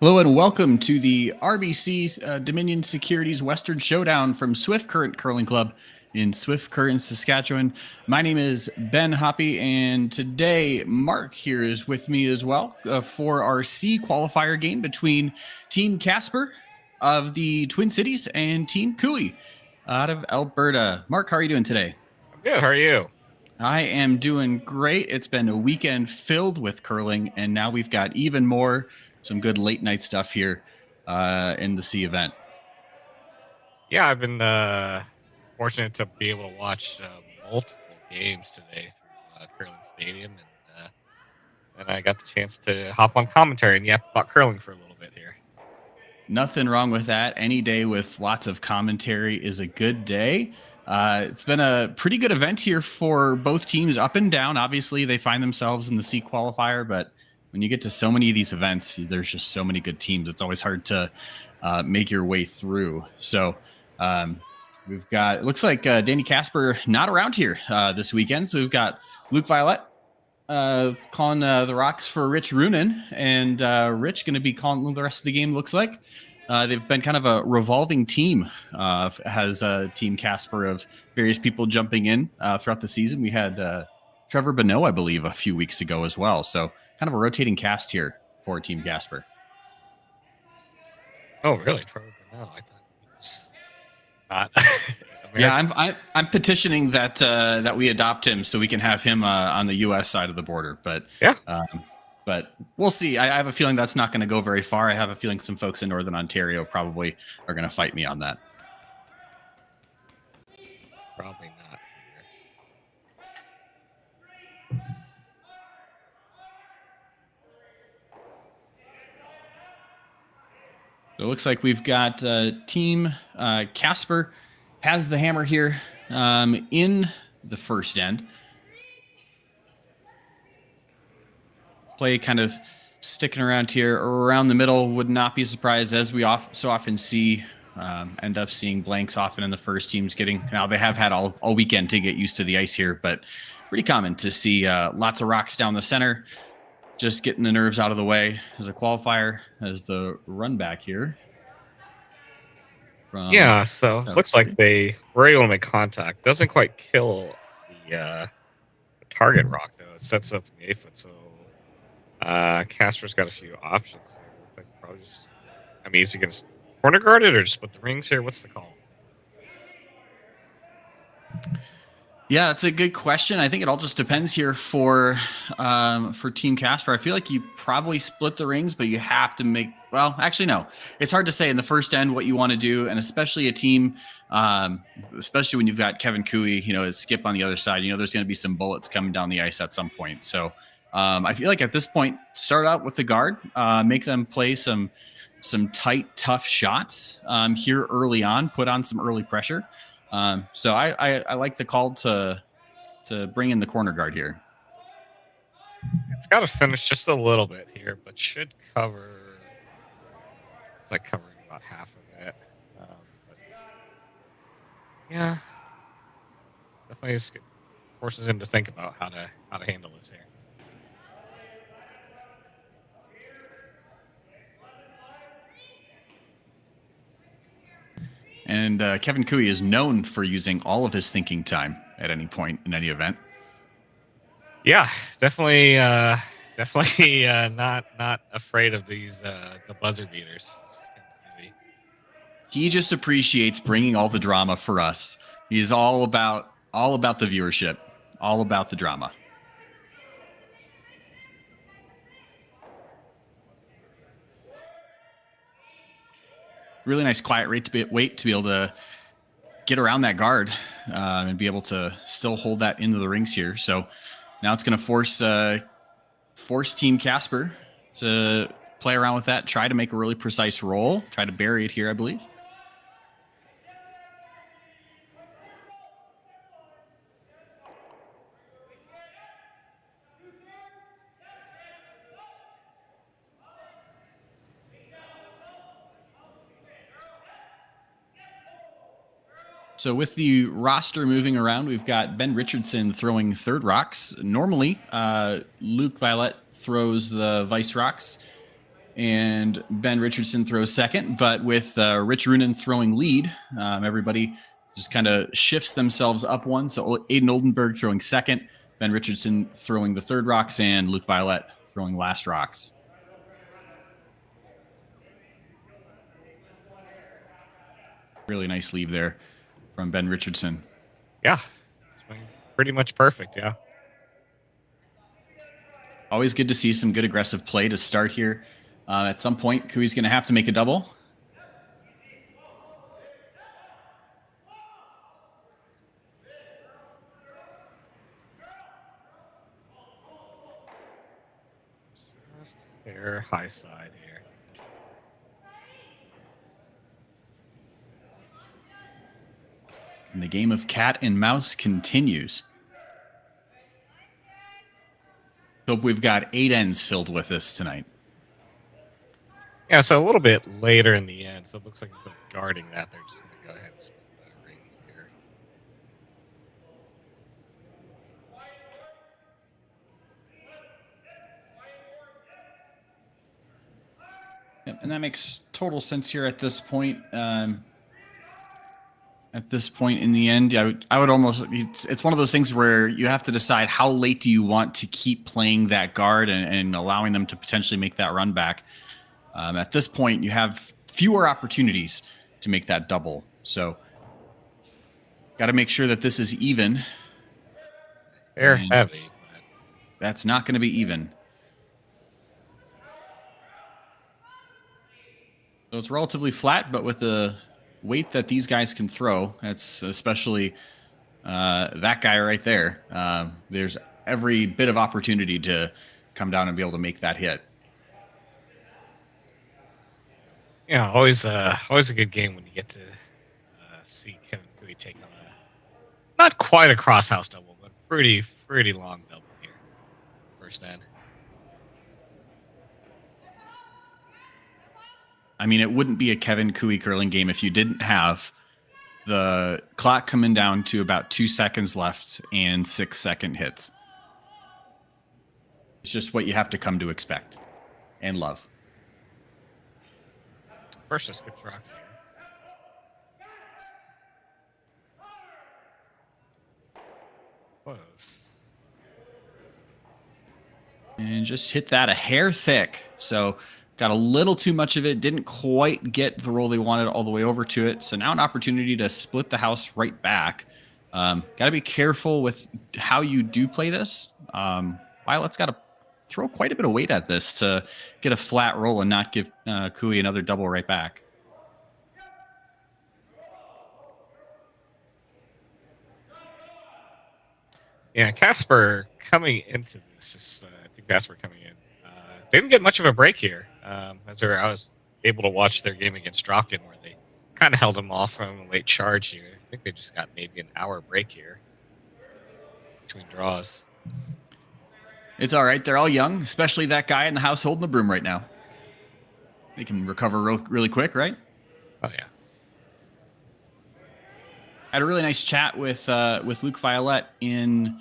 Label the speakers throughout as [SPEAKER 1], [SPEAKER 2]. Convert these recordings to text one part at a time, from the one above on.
[SPEAKER 1] Hello and welcome to the RBC Dominion Securities Western Showdown from Swift Current Curling Club in Swift Current, Saskatchewan. My name is Ben Hoppe, and today Mark here is with me as well for our C qualifier game between Team Casper of the Twin Cities and Team Cooey out of Alberta. Mark, how are you doing today?
[SPEAKER 2] I'm good. How are you?
[SPEAKER 1] I am doing great. It's been a weekend filled with curling, and now we've got even more, some good late night stuff here in the C event.
[SPEAKER 2] Yeah, I've been fortunate to be able to watch multiple games today through Curling Stadium, and I got the chance to hop on commentary and yap about curling for a little bit here.
[SPEAKER 1] Nothing wrong with that. Any day with lots of commentary is a good day. It's been a pretty good event here for both teams, up and down. Obviously, they find themselves in the C qualifier, but when you get to so many of these events, there's just so many good teams. It's always hard to make your way through. So we've got, it looks like Danny Casper not around here this weekend. So we've got Luke Violet calling the rocks for Rich Runin, and Rich going to be calling the rest of the game, looks like. They've been kind of a revolving team, has Team Casper of various people jumping in throughout the season. We had Trevor Bonneau, I believe, a few weeks ago as well. So kind of a rotating cast here for Team Casper.
[SPEAKER 2] Oh, really? Trevor Bonneau? I thought he was not.
[SPEAKER 1] Yeah, I'm petitioning that that we adopt him so we can have him on the U.S. side of the border. But
[SPEAKER 2] yeah.
[SPEAKER 1] But we'll see. I have a feeling that's not going to go very far. I have a feeling some folks in Northern Ontario probably are going to fight me on that.
[SPEAKER 2] Probably not here.
[SPEAKER 1] So it looks like we've got Team Casper has the hammer here in the first end. Play kind of sticking around here around the middle. Would not be surprised, as we so often see, end up seeing blanks often in the first. Teams getting, now they have had all weekend to get used to the ice here, but pretty common to see lots of rocks down the center, just getting the nerves out of the way as a qualifier, as the run back here.
[SPEAKER 2] Yeah, so it looks like they were able to make contact. Doesn't quite kill the target rock, though. It sets up the 8-foot, so Casper's got a few options here. Looks like probably just, I mean, is he going to corner guard it or just put the rings here? What's the call?
[SPEAKER 1] Yeah, that's a good question. I think it all just depends here for Team Casper. I feel like you probably split the rings, but you have to make, well, actually, no. It's hard to say in the first end what you want to do, and especially a team, especially when you've got Kevin Cooey, Skip on the other side, there's going to be some bullets coming down the ice at some point. So I feel like at this point, start out with the guard, make them play some tight, tough shots here early on, put on some early pressure. So I like the call to bring in the corner guard here.
[SPEAKER 2] It's got to finish just a little bit here, but should cover. It's like covering about half of it. But yeah, definitely forces him to think about how to handle this here.
[SPEAKER 1] And Kevin Cooey is known for using all of his thinking time at any point in any event.
[SPEAKER 2] Yeah, definitely not afraid of these the buzzer beaters.
[SPEAKER 1] He just appreciates bringing all the drama for us. He's all about the viewership, all about the drama. Really nice quiet wait to be able to get around that guard and be able to still hold that into the rings here. So now it's going to force Team Casper to play around with that, try to make a really precise roll, try to bury it here, I believe. So with the roster moving around, we've got Ben Richardson throwing third rocks. Normally, Luke Violet throws the vice rocks. and Ben Richardson throws second. But with Rich Runen throwing lead, everybody just kind of shifts themselves up one. So Aiden Oldenburg throwing second, Ben Richardson throwing the third rocks, and Luke Violet throwing last rocks. Really nice leave there from Ben Richardson.
[SPEAKER 2] Yeah, it's been pretty much perfect, yeah.
[SPEAKER 1] Always good to see some good aggressive play to start here. At some point, Kui's going to have to make a double.
[SPEAKER 2] Just here, high side here.
[SPEAKER 1] And the game of cat and mouse continues. Hope we've got 8 ends filled with this tonight.
[SPEAKER 2] Yeah, so a little bit later in the end, so it looks like instead of guarding that, they're just going to go ahead and split the rings here.
[SPEAKER 1] Yep, and that makes total sense here at this point. At this point in the end, I would almost, it's one of those things where you have to decide how late do you want to keep playing that guard and allowing them to potentially make that run back. At this point, you have fewer opportunities to make that double. So got to make sure that this is even.
[SPEAKER 2] They're heavy. But
[SPEAKER 1] that's not going to be even. So it's relatively flat, but with the weight that these guys can throw, that's especially that guy right there. There's every bit of opportunity to come down and be able to make that hit.
[SPEAKER 2] yeah, always a good game when you get to see Kevin Kui take on a not quite a crosshouse double, but pretty long double here. First end.
[SPEAKER 1] I mean, it wouldn't be a Kevin Kui curling game if you didn't have the clock coming down to about 2 seconds left and 6-second hits. It's just what you have to come to expect and love.
[SPEAKER 2] First, just skips rocks here. Close.
[SPEAKER 1] And just hit that a hair thick. So got a little too much of it. Didn't quite get the roll they wanted all the way over to it. So now an opportunity to split the house right back. Got to be careful with how you do play this. Violet's got to throw quite a bit of weight at this to get a flat roll and not give Kui another double right back.
[SPEAKER 2] Yeah, Casper coming into this, I think Casper coming in, they didn't get much of a break here. I was able to watch their game against Dropkin where they kind of held them off from a late charge here. I think they just got maybe an hour break here between draws.
[SPEAKER 1] It's all right. They're all young, especially that guy in the house holding the broom right now. They can recover really quick, right?
[SPEAKER 2] Oh, yeah.
[SPEAKER 1] I had a really nice chat with Luke Violet in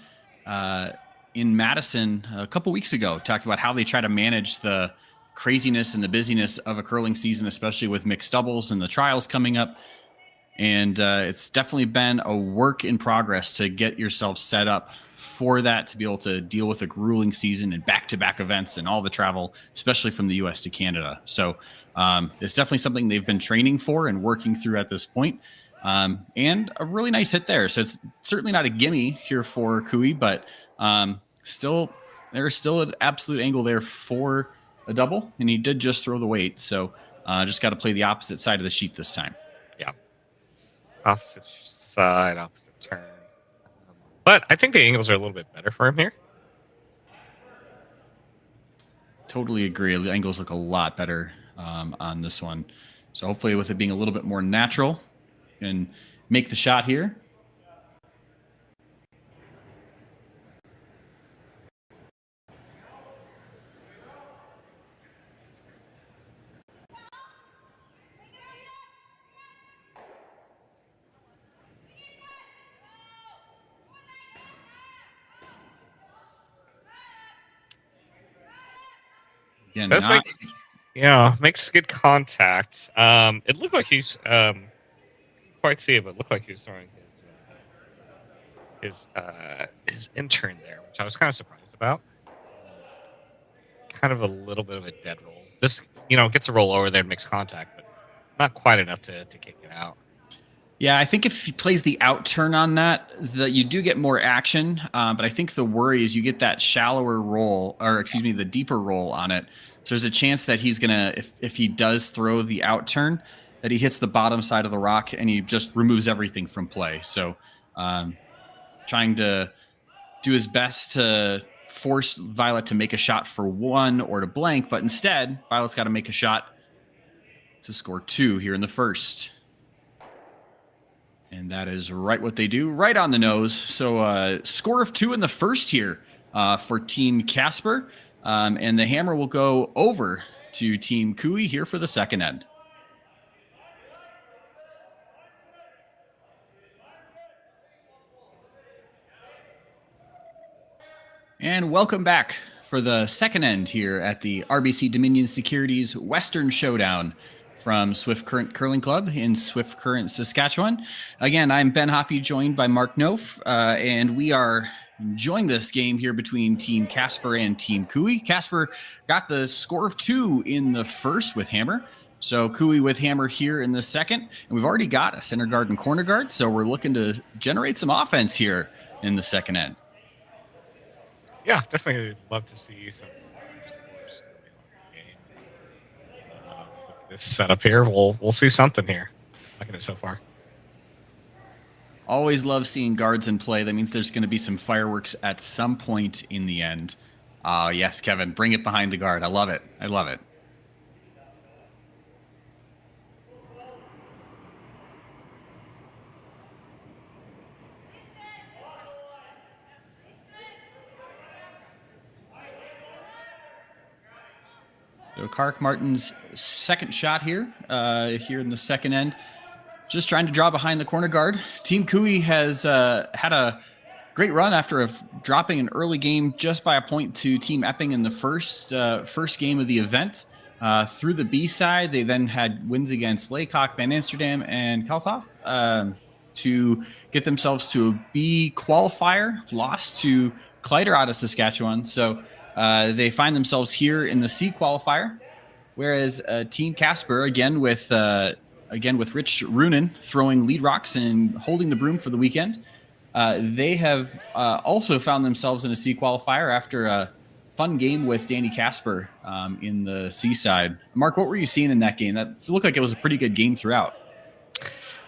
[SPEAKER 1] Madison a couple weeks ago, talking about how they try to manage the craziness and the busyness of a curling season, especially with mixed doubles and the trials coming up. And it's definitely been a work in progress to get yourself set up for that, to be able to deal with a grueling season and back-to-back events and all the travel, especially from the U.S. to Canada. So it's definitely something they've been training for and working through at this point. And a really nice hit there. So it's certainly not a gimme here for Kui, but there's still an absolute angle there for a double, and he did just throw the weight. So just got to play the opposite side of the sheet this time.
[SPEAKER 2] Yeah. Opposite side, opposite turn. But I think the angles are a little bit better for him here.
[SPEAKER 1] Totally agree. The angles look a lot better on this one. So hopefully with it being a little bit more natural, and make the shot here. Again,
[SPEAKER 2] Yeah, makes good contact. It looked like he's couldn't quite see it, but it looked like he was throwing his intern there, which I was kind of surprised about. Kind of a little bit of a dead roll. This gets a roll over there and makes contact, but not quite enough to kick it out.
[SPEAKER 1] Yeah, I think if he plays the out turn on that, you do get more action. But I think the worry is you get that shallower roll, or excuse me, the deeper roll on it. So there's a chance that he's gonna, if he does throw the out turn, that he hits the bottom side of the rock and he just removes everything from play. So trying to do his best to force Violet to make a shot for 1 or to blank, but instead Violet's got to make a shot to score 2 here in the first. And that is right what they do, right on the nose. So score of 2 in the first here for Team Casper. And the hammer will go over to Team Cooey here for the second end. And welcome back for the second end here at the RBC Dominion Securities Western Showdown from Swift Current Curling Club in Swift Current, Saskatchewan. Again, I'm Ben Hoppe, joined by Mark Knof, and we are enjoying this game here between Team Casper and Team Cooey. Casper got the score of 2 in the first with hammer. So Cooey with hammer here in the second. And we've already got a center guard and corner guard, so we're looking to generate some offense here in the second end.
[SPEAKER 2] Yeah, definitely love to see some scores early on in the game. With this setup here, we'll see something here. Liking it so far.
[SPEAKER 1] Always love seeing guards in play. That means there's going to be some fireworks at some point in the end. Yes, Kevin, bring it behind the guard. I love it. I love it. So Kark Martin's second shot here in the second end. Just trying to draw behind the corner guard. Team Cooey has had a great run after dropping an early game just by a point to Team Epping in the first game of the event. Through the B side, they then had wins against Laycock, Van Amsterdam, and Kalthoff to get themselves to a B qualifier, lost to Kleider out of Saskatchewan. So they find themselves here in the C qualifier, whereas Team Casper, again with Rich Runen throwing lead rocks and holding the broom for the weekend, they have also found themselves in a C qualifier after a fun game with Danny Casper in the C side. Mark, what were you seeing in that game? That looked like it was a pretty good game throughout.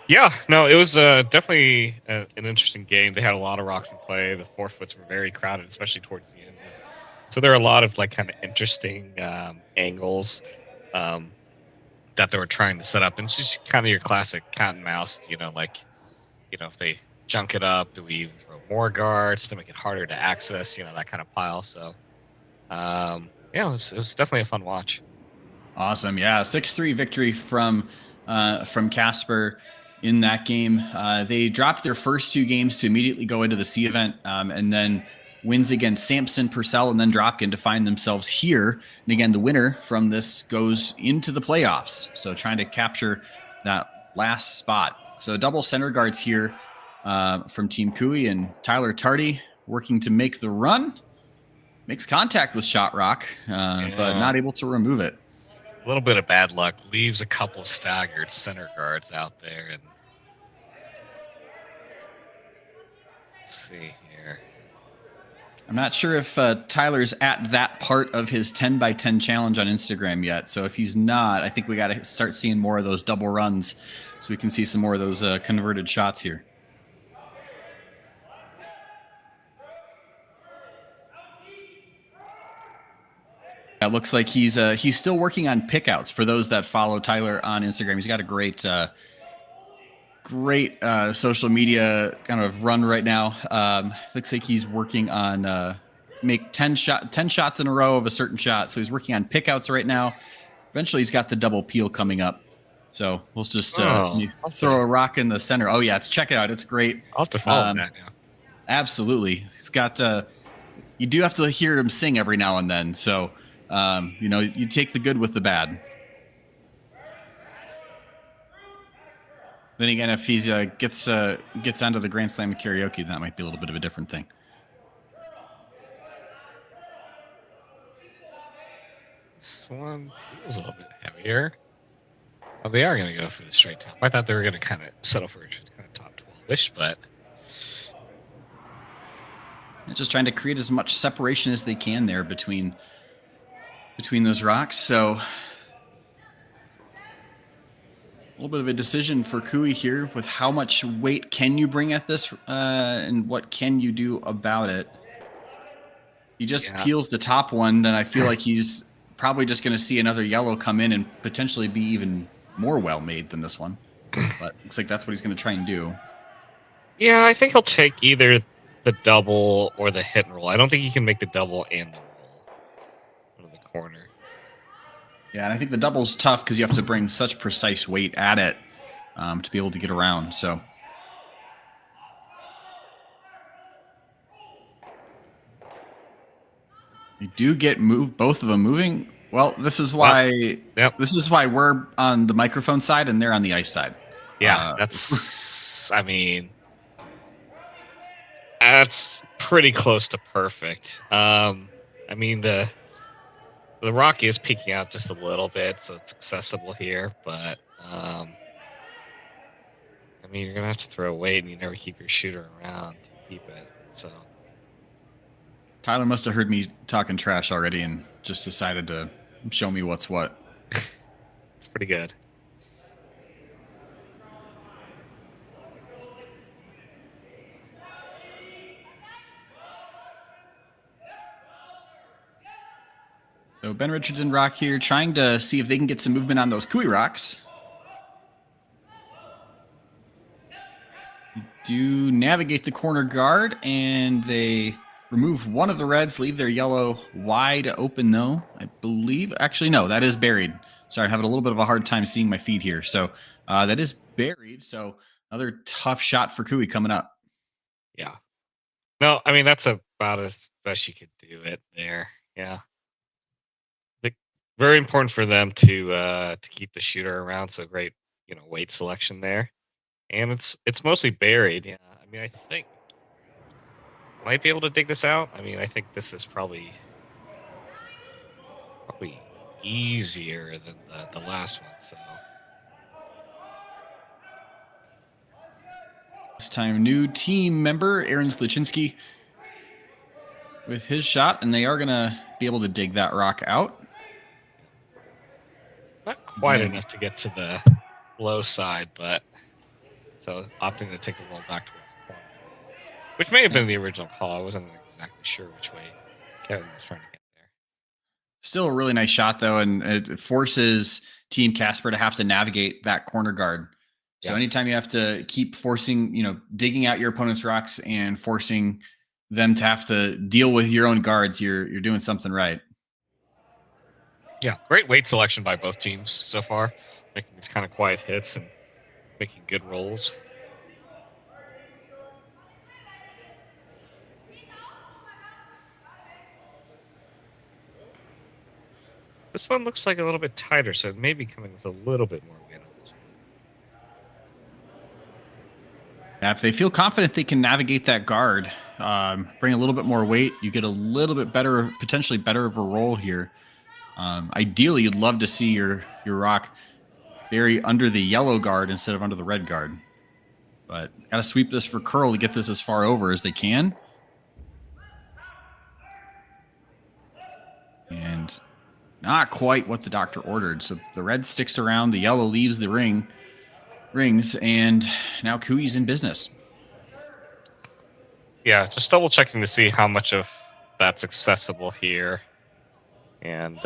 [SPEAKER 2] Yeah, no, it was definitely an interesting game. They had a lot of rocks in play. The forefoots were very crowded, especially towards the end. So there are a lot of kind of interesting angles that they were trying to set up. And it's just kind of your classic cat and mouse, if they junk it up, do we even throw more guards to make it harder to access, that kind of pile. So, it was definitely a fun watch.
[SPEAKER 1] Awesome. Yeah. 6-3 victory from Casper in that game. They dropped their first 2 games to immediately go into the C event, and then wins against Sampson, Purcell, and then Dropkin to find themselves here. And again, the winner from this goes into the playoffs. So trying to capture that last spot. So double center guards here from Team Cooey, and Tyler Tardy working to make the run. Makes contact with Shot Rock, but not able to remove it.
[SPEAKER 2] A little bit of bad luck. Leaves a couple staggered center guards out there. And let's see here.
[SPEAKER 1] I'm not sure if Tyler's at that part of his 10x10 challenge on Instagram yet. So if he's not, I think we got to start seeing more of those double runs so we can see some more of those converted shots here. It looks like he's still working on pickouts for those that follow Tyler on Instagram. He's got a great social media kind of run right now. Looks like he's working on make 10 shots in a row of a certain shot. So he's working on pickouts right now. Eventually he's got the double peel coming up. So we'll just throw a rock in the center. Oh yeah, check it out. It's great.
[SPEAKER 2] I'll have to follow that now.
[SPEAKER 1] Absolutely. He's got you do have to hear him sing every now and then. So You take the good with the bad. Then again, if he gets onto the Grand Slam of karaoke, that might be a little bit of a different thing.
[SPEAKER 2] This one feels a little bit heavier. Well, they are going to go for the straight top. I thought they were going to kind of settle for kind of top 12-ish, but
[SPEAKER 1] just trying to create as much separation as they can there between those rocks. So a little bit of a decision for Cooey here with how much weight can you bring at this and what can you do about it. He just peels the top one, and I feel like he's probably just going to see another yellow come in and potentially be even more well-made than this one. But looks like that's what he's going to try and do.
[SPEAKER 2] Yeah, I think he'll take either the double or the hit and roll. I don't think he can make the double and the roll out of the corner.
[SPEAKER 1] Yeah, and I think the double's tough because you have to bring such precise weight at it to be able to get around. So you do get both of them moving. Well, this is why this is why we're on the microphone side and they're on the ice side.
[SPEAKER 2] Yeah, that's I mean, that's pretty close to perfect. I mean the rock is peeking out just a little bit, so it's accessible here, but I mean, you're gonna have to throw weight, and you never keep your shooter around to keep it. So
[SPEAKER 1] Tyler must have heard me talking trash already and just decided to show me what's what.
[SPEAKER 2] It's pretty good.
[SPEAKER 1] So Ben Richards and Rock here trying to see if they can get some movement on those Cooey rocks. Do navigate the corner guard, and they remove one of the reds, leave their yellow wide open, though. I believe, actually, no, that is buried. Sorry, I'm having a little bit of a hard time seeing my feed here. So that is buried. So another tough shot for Cooey coming up.
[SPEAKER 2] Yeah. No, I mean, that's about as best you could do it there. Yeah. Very important for them to keep the shooter around. So great, weight selection there. And it's mostly buried. Yeah, I mean, I think might be able to dig this out. I mean, I think this is probably easier than the last one. So
[SPEAKER 1] this time, new team member Aaron Zliczynski with his shot, and they are gonna be able to dig that rock out.
[SPEAKER 2] Not quite enough to get to the low side, but. So opting to take the roll back towards the corner, which may have been the original call. I wasn't exactly sure which way Kevin was trying to get there.
[SPEAKER 1] Still a really nice shot, though, and it forces Team Casper to have to navigate that corner guard. So anytime you have to keep forcing, digging out your opponent's rocks and forcing them to have to deal with your own guards, you're doing something right.
[SPEAKER 2] Yeah, great weight selection by both teams so far, making these kind of quiet hits and making good rolls. This one looks like a little bit tighter, so it may be coming with a little bit more weight on this one.
[SPEAKER 1] Yeah, if they feel confident they can navigate that guard, bring a little bit more weight, you get a little bit better, potentially better of a roll here. Ideally, you'd love to see your rock bury under the yellow guard instead of under the red guard. But got to sweep this for curl to get this as far over as they can. And not quite what the doctor ordered. So the red sticks around, the yellow leaves the rings, and now Cooey's in business.
[SPEAKER 2] Yeah, just double checking to see how much of that's accessible here. And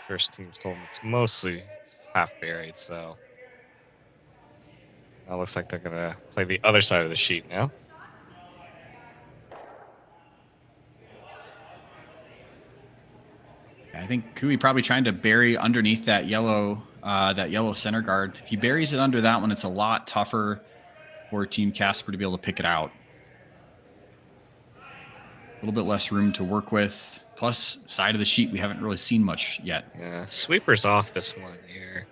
[SPEAKER 2] first team's told me it's mostly half buried, so it looks like they're gonna play the other side of the sheet now.
[SPEAKER 1] I think Cooey probably trying to bury underneath that yellow center guard. If he buries it under that one, it's a lot tougher for Team Casper to be able to pick it out. A little bit less room to work with. plus side of the sheet we haven't really seen much yet.
[SPEAKER 2] Yeah, sweeper's off this one here.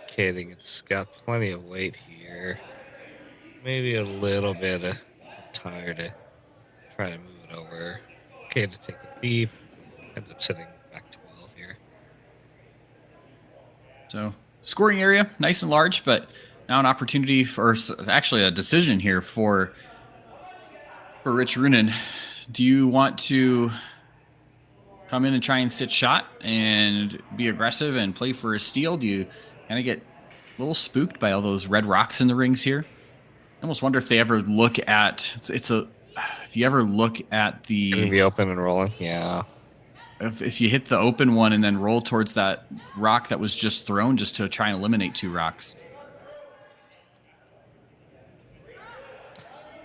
[SPEAKER 2] Kidding, it's got plenty of weight here. Maybe a little bit of tire to try to move it over. Okay, to take it deep. Ends up sitting back 12 here.
[SPEAKER 1] So scoring area, nice and large, but now an opportunity for actually a decision here for Rich Runen. Do you want to come in and try and sit shot and be aggressive and play for a steal? Do you kind of get a little spooked by all those red rocks in the rings here? I almost wonder if they ever look at if you ever look at
[SPEAKER 2] the open and rolling, yeah.
[SPEAKER 1] If you hit the open one and then roll towards that rock that was just thrown, just to try and eliminate 2 rocks.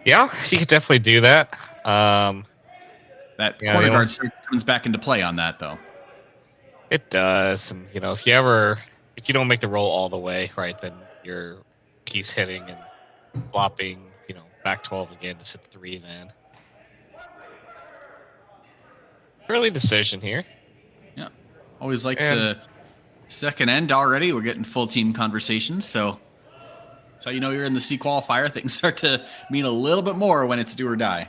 [SPEAKER 2] Yeah, you could definitely do that.
[SPEAKER 1] That corner guard comes back into play on that, though.
[SPEAKER 2] It does, and if you don't make the roll all the way, right, then your keys hitting and flopping, back 12 again to sit 3 man. Early decision here.
[SPEAKER 1] Yeah, always like to second end already. We're getting full team conversations, so you're in the C qualifier. Things start to mean a little bit more when it's do or die.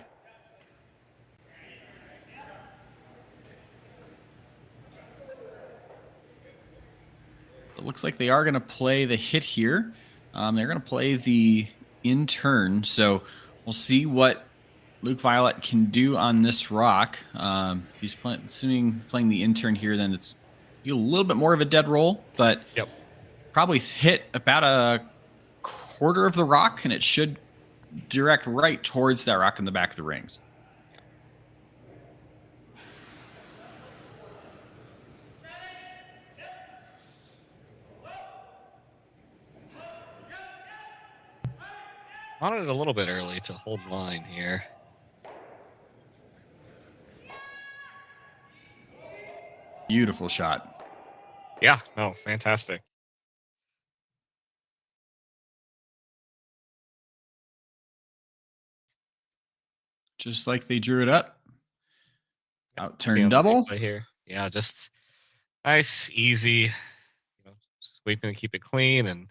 [SPEAKER 1] It looks like they are going to play the hit here. They're going to play the in turn, so we'll see what Luke Violet can do on this rock. He's playing the intern here, then it's a little bit more of a dead roll, but probably hit about a quarter of the rock, and it should direct right towards that rock in the back of the rings.
[SPEAKER 2] On it a little bit early to hold line here.
[SPEAKER 1] Beautiful shot.
[SPEAKER 2] Yeah, no, fantastic.
[SPEAKER 1] Just like they drew it up. Out turn double.
[SPEAKER 2] Here. Yeah, just nice, easy, sweeping to keep it clean and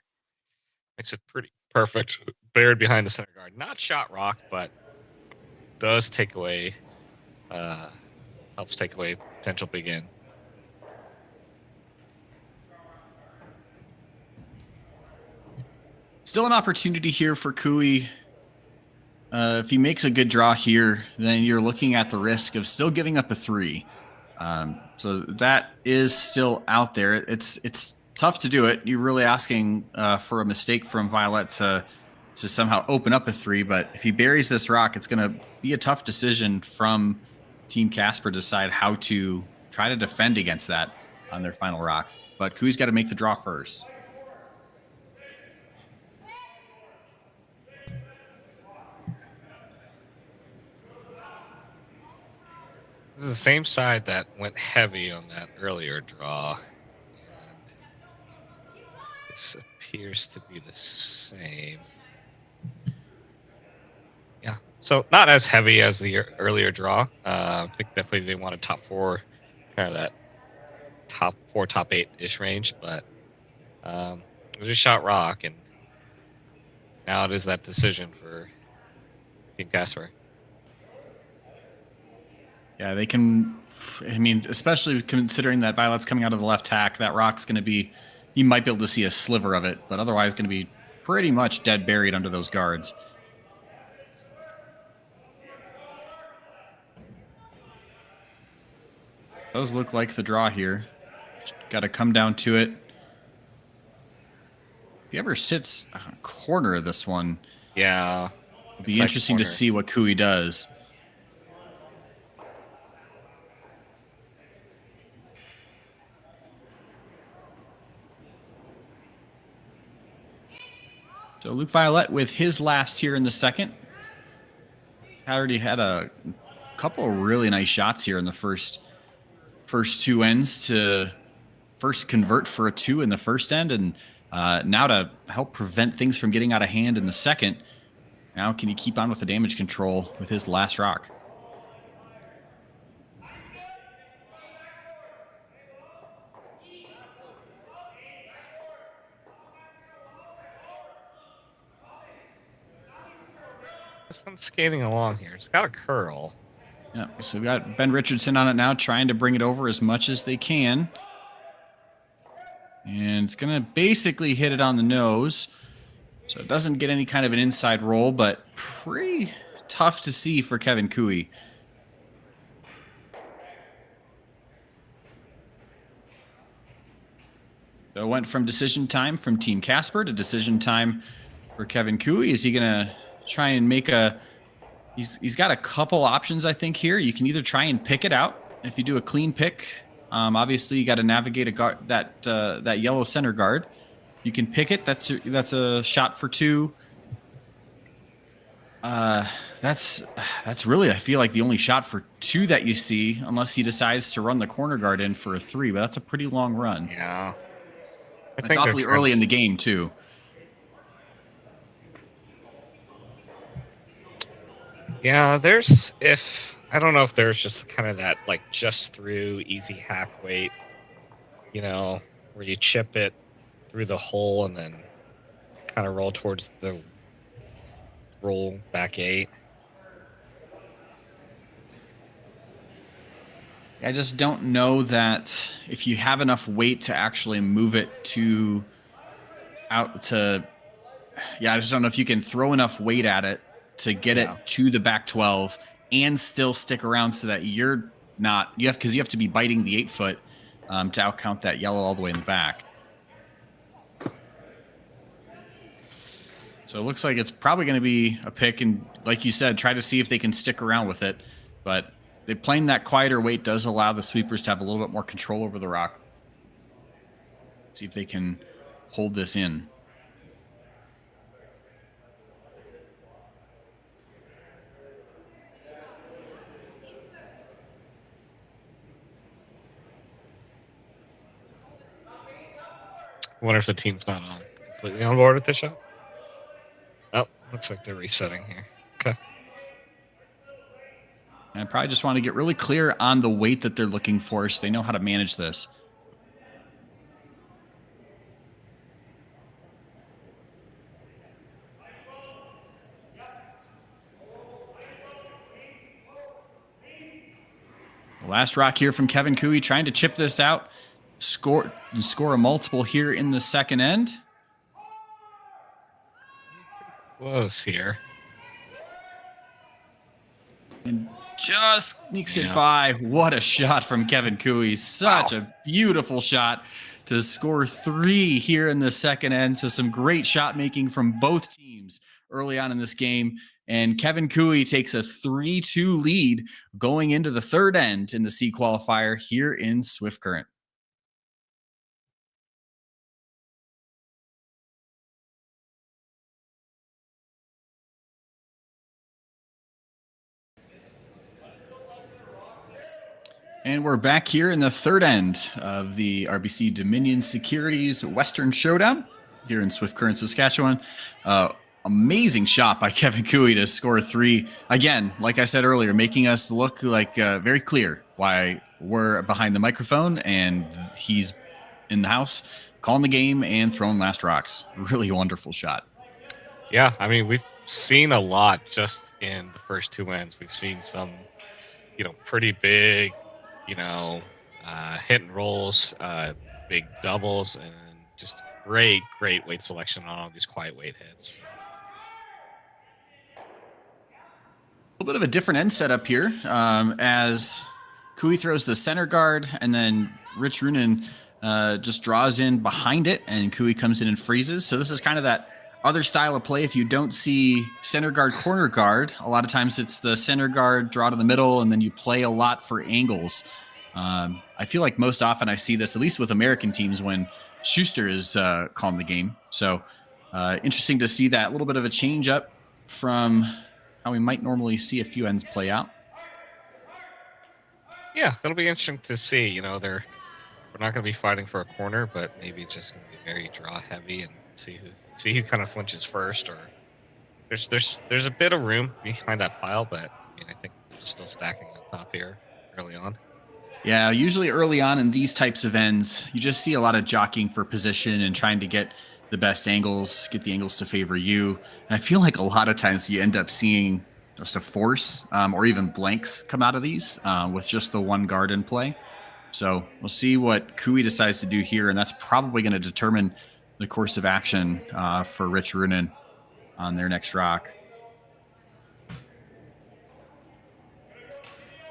[SPEAKER 2] makes it pretty perfect. Buried behind the center guard. Not shot rock, but does take away, helps take away potential big in.
[SPEAKER 1] Still an opportunity here for Kui. If he makes a good draw here, then you're looking at the risk of still giving up a 3. So that is still out there. It's tough to do it. You're really asking for a mistake from Violet to somehow open up a 3. But if he buries this rock, it's going to be a tough decision from Team Casper to decide how to try to defend against that on their final rock. But Kui's got to make the draw first.
[SPEAKER 2] This is the same side that went heavy on that earlier draw. And this appears to be the same. Yeah, so not as heavy as the earlier draw. I think definitely they wanted top 4, kind of that top 4, top 8-ish range, but it was just shot rock, and now it is that decision for Team Casper.
[SPEAKER 1] Yeah, they can. I mean, especially considering that Violet's coming out of the left tack, that rock's going to be. You might be able to see a sliver of it, but otherwise going to be pretty much dead buried under those guards. Does look like the draw here. Got to come down to it. If he ever sits a corner of this one,
[SPEAKER 2] yeah,
[SPEAKER 1] it'd be interesting to see what Kui does. So Luke Violet with his last here in the second. Already had a couple of really nice shots here in the first 2 ends to first convert for a 2 in the first end, and now to help prevent things from getting out of hand in the second. Now can he keep on with the damage control with his last rock?
[SPEAKER 2] This one's skating along here. It's got a curl.
[SPEAKER 1] Yeah, so we've got Ben Richardson on it now, trying to bring it over as much as they can. And it's going to basically hit it on the nose. So it doesn't get any kind of an inside roll, but pretty tough to see for Kevin Cooey. So it went from decision time from Team Casper to decision time for Kevin Cooey. Is he going to try and make a... He's got a couple options, I think, here. You can either try and pick it out. If you do a clean pick, obviously you got to navigate a guard, that yellow center guard. You can pick it. That's a shot for 2. That's really, I feel like, the only shot for 2 that you see, unless he decides to run the corner guard in for a 3. But that's a pretty long run.
[SPEAKER 2] Yeah.
[SPEAKER 1] It's awfully early in the game, too.
[SPEAKER 2] Yeah, I don't know if there's just kind of that, like, just through easy hack weight, where you chip it through the hole and then kind of roll towards the roll back 8.
[SPEAKER 1] I just don't know that if you have enough weight to actually move it I just don't know if you can throw enough weight at it to get it to the back 12 and still stick around so that you're not, because you have to be biting the 8-foot to outcount that yellow all the way in the back. So it looks like it's probably going to be a pick, and like you said, try to see if they can stick around with it. But playing that quieter weight does allow the sweepers to have a little bit more control over the rock. See if they can hold this in.
[SPEAKER 2] I wonder if the team's not completely on board with this shot. Oh, looks like they're resetting here. Okay.
[SPEAKER 1] And I probably just want to get really clear on the weight that they're looking for so they know how to manage this. The last rock here from Kevin Cooey, trying to chip this out. Score a multiple here in the second end.
[SPEAKER 2] Close here.
[SPEAKER 1] And just sneaks it by. What a shot from Kevin Cooey. Such a beautiful shot to score 3 here in the second end. So some great shot making from both teams early on in this game. And Kevin Cooey takes a 3-2 lead going into the third end in the C qualifier here in Swift Current. And we're back here in the third end of the RBC Dominion Securities Western Showdown here in Swift Current, Saskatchewan. Amazing shot by Kevin Cooey to score 3. Again, like I said earlier, making us look like very clear why we're behind the microphone and he's in the house calling the game and throwing last rocks. Really wonderful shot.
[SPEAKER 2] Yeah, I mean, we've seen a lot just in the first 2 ends. We've seen some, pretty big, hit and rolls, big doubles, and just great weight selection on all these quiet weight hits.
[SPEAKER 1] A little bit of a different end setup here as Cooey throws the center guard, and then Rich Runin just draws in behind it, and Cooey comes in and freezes. So this is kind of that other style of play. If you don't see center guard, corner guard, a lot of times it's the center guard, draw to the middle, and then you play a lot for angles. I feel like most often I see this, at least with American teams, when Schuster is calling the game. So interesting to see that little bit of a change up from how we might normally see a few ends play out.
[SPEAKER 2] Yeah, it'll be interesting to see. We're not going to be fighting for a corner, but maybe just going to be very draw heavy and see who kind of flinches first. Or there's a bit of room behind that pile, but I think we're still stacking on top here early on.
[SPEAKER 1] Yeah, usually early on in these types of ends, you just see a lot of jockeying for position and trying to get the best angles, get the angles to favor you. And I feel like a lot of times you end up seeing just a force or even blanks come out of these with just the one guard in play. So we'll see what Kui decides to do here, and that's probably going to determine the course of action for Rich Runin on their next rock.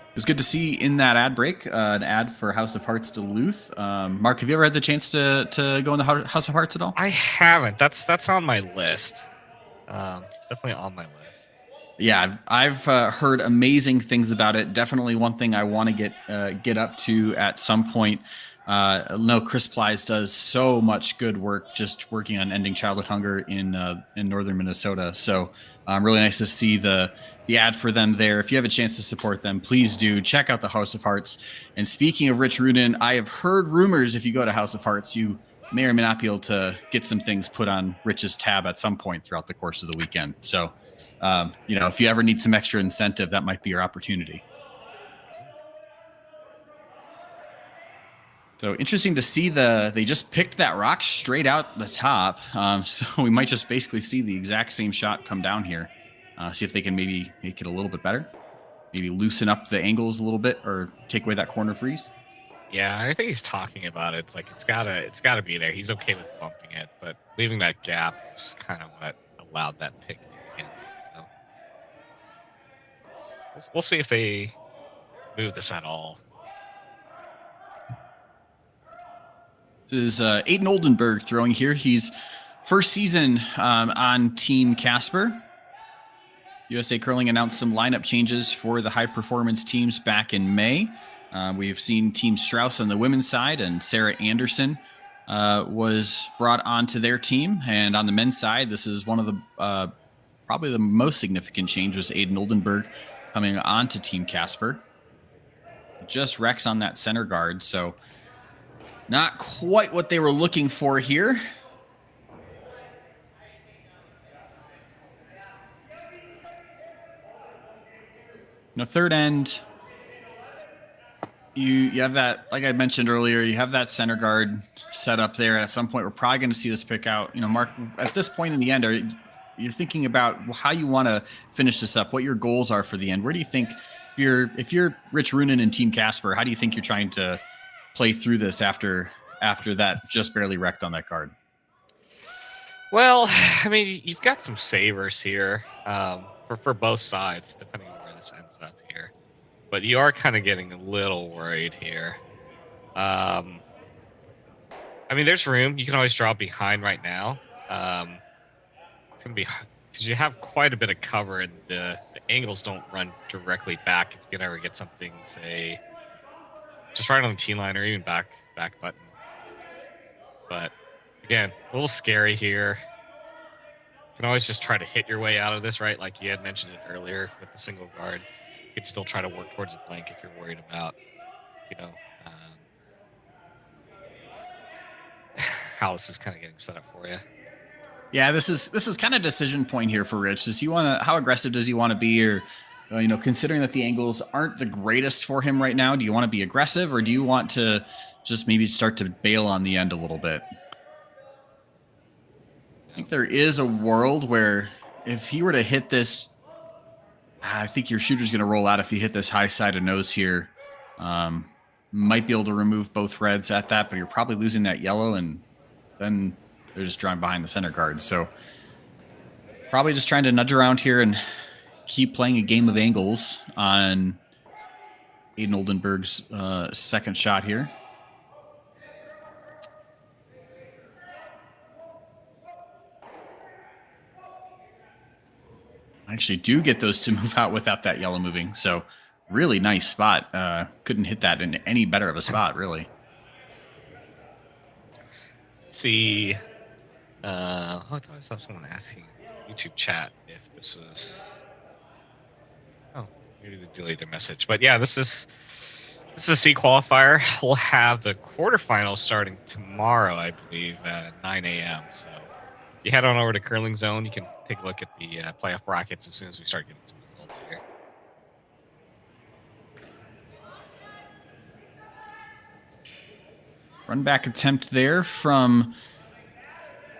[SPEAKER 1] It was good to see in that ad break an ad for House of Hearts Duluth. Mark, have you ever had the chance to go in the House of Hearts at all?
[SPEAKER 2] I haven't. That's on my list. It's definitely on my list.
[SPEAKER 1] Yeah, I've heard amazing things about it. Definitely one thing I want to get up to at some point. I know Chris Plies does so much good work just working on ending childhood hunger in northern Minnesota. So really nice to see the ad for them there. If you have a chance to support them, please do check out the House of Hearts. And speaking of Rich Runin, I have heard rumors if you go to House of Hearts, you may or may not be able to get some things put on Rich's tab at some point throughout the course of the weekend. So, if you ever need some extra incentive, that might be your opportunity. So interesting to see they just picked that rock straight out the top. So we might just basically see the exact same shot come down here. See if they can maybe make it a little bit better. Maybe loosen up the angles a little bit or take away that corner freeze.
[SPEAKER 2] Yeah, I think he's talking about it. It's like it's gotta be there. He's okay with bumping it, but leaving that gap is kind of what allowed that pick to begin with. So we'll see if they move this at all.
[SPEAKER 1] This is Aiden Oldenburg throwing here. He's first season on Team Casper. USA Curling announced some lineup changes for the high performance teams back in May. We've seen Team Strauss on the women's side, and Sarah Anderson was brought onto their team. And on the men's side, this is one of the probably the most significant change was Aiden Oldenburg coming onto Team Casper. Just Rex on that center guard, so not quite what they were looking for here. Third end, you have that, like I mentioned earlier, you have that center guard set up there. At some point, we're probably going to see this pick out. Mark, at this point in the end, you're thinking about how you want to finish this up, what your goals are for the end. Where do you think if you're Rich Runin and Team Casper, how do you think you're trying to play through this after that just barely wrecked on that guard?
[SPEAKER 2] Well, I mean, you've got some savers here for both sides, depending on where this ends up here. But you are kind of getting a little worried here. I mean, there's room. You can always draw behind right now. It's going to be because you have quite a bit of cover, and the angles don't run directly back. If you can ever get something, say, just right on the T-line or even back button. But again, a little scary here. You can always just try to hit your way out of this, right? Like you had mentioned it earlier with the single guard. You could still try to work towards a blank if you're worried about, how this is kind of getting set up for you.
[SPEAKER 1] Yeah, this is kind of decision point here for Rich. How aggressive does he want to be, or considering that the angles aren't the greatest for him right now, do you want to be aggressive, or do you want to just maybe start to bail on the end a little bit? I think there is a world where if he were to hit this, I think your shooter's going to roll out if he hit this high side of nose here. Might be able to remove both reds at that, but you're probably losing that yellow, and then they're just drawing behind the center guard. So probably just trying to nudge around here and keep playing a game of angles on Aiden Oldenburg's second shot here. I actually do get those to move out without that yellow moving. So really nice spot. Couldn't hit that in any better of a spot, really.
[SPEAKER 2] See, I saw someone asking YouTube chat if this was. Oh, maybe they delayed their message. But yeah, this is a C qualifier. We'll have the quarterfinals starting tomorrow, I believe, at 9 a.m. So if you head on over to Curling Zone, you can take a look at the playoff brackets as soon as we start getting some results here.
[SPEAKER 1] Run back attempt there from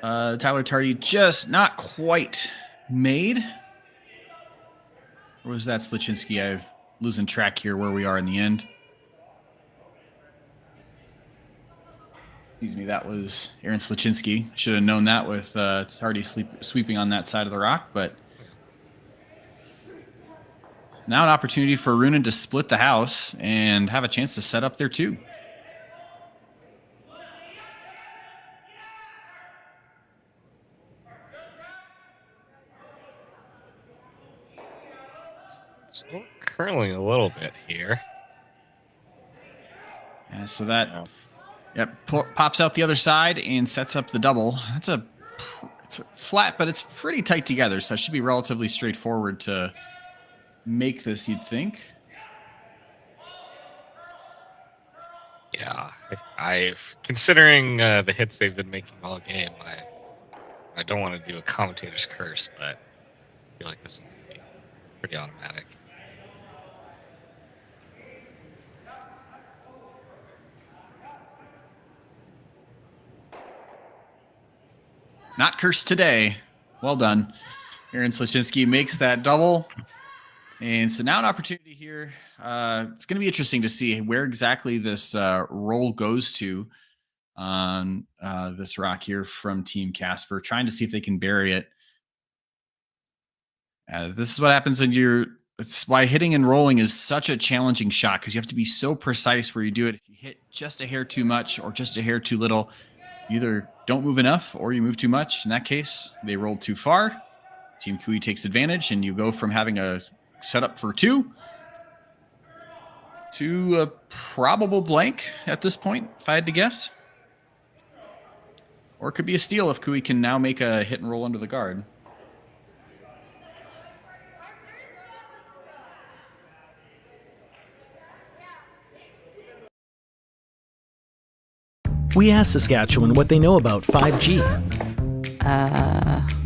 [SPEAKER 1] Tyler Tardy, just not quite made. Or was that Sluchinski? I'm losing track here where we are in the end. Excuse me, that was Aaron Sluchinski. Should have known that with Tardy sweeping on that side of the rock, but now an opportunity for Runen to split the house and have a chance to set up there too.
[SPEAKER 2] So curling a little bit here.
[SPEAKER 1] Yeah, so that pops out the other side and sets up the double. It's a flat, but it's pretty tight together, so it should be relatively straightforward to make this, you'd think.
[SPEAKER 2] Yeah, I've considering the hits they've been making all game. I don't want to do a commentator's curse, but I feel like this one's gonna be pretty automatic.
[SPEAKER 1] Not cursed today. Well done. Aaron Sluchinski makes that double. And so now an opportunity here. It's going to be interesting to see where exactly this roll goes to on this rock here from Team Casper, trying to see if they can bury it. This is what happens when it's why hitting and rolling is such a challenging shot, because you have to be so precise where you do it. If you hit just a hair too much or just a hair too little, you either don't move enough or you move too much. In that case, they rolled too far. Team Kui takes advantage, and you go from having a setup for 2 to a probable blank at this point, if I had to guess. Or it could be a steal if Kui can now make a hit and roll under the guard.
[SPEAKER 3] We asked Saskatchewan what they know about 5G.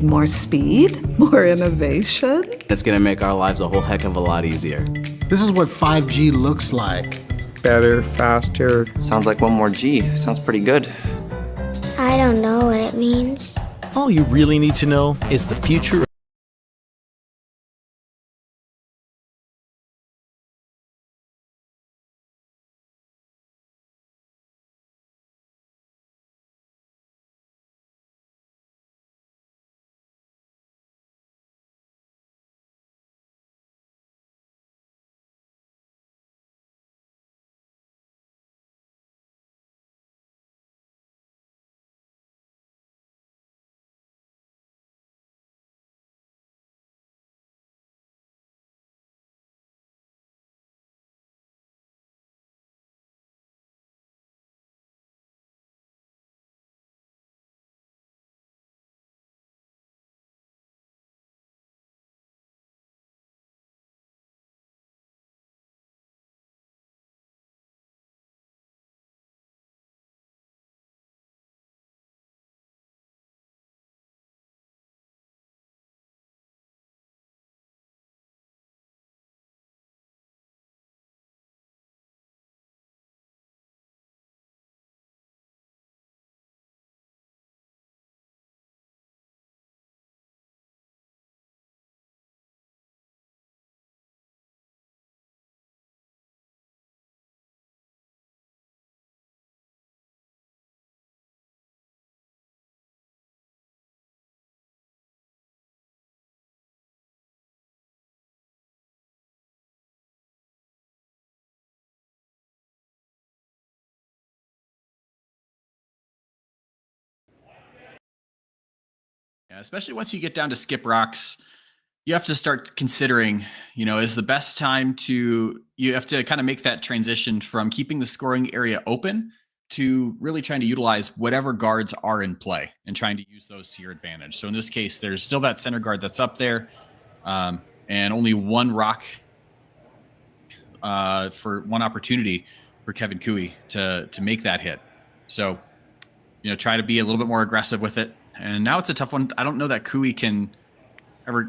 [SPEAKER 4] More speed, more innovation.
[SPEAKER 5] It's going to make our lives a whole heck of a lot easier.
[SPEAKER 6] This is what 5G looks like.
[SPEAKER 7] Better, faster.
[SPEAKER 8] Sounds like one more G. Sounds pretty good.
[SPEAKER 9] I don't know what it means.
[SPEAKER 3] All you really need to know is the future.
[SPEAKER 1] Yeah, especially once you get down to skip rocks, you have to start considering, is the best time you have to kind of make that transition from keeping the scoring area open to really trying to utilize whatever guards are in play and trying to use those to your advantage. So in this case, there's still that center guard that's up there, and only one rock for one opportunity for Kevin Kui to make that hit. So, try to be a little bit more aggressive with it. And now it's a tough one. I don't know that Kui can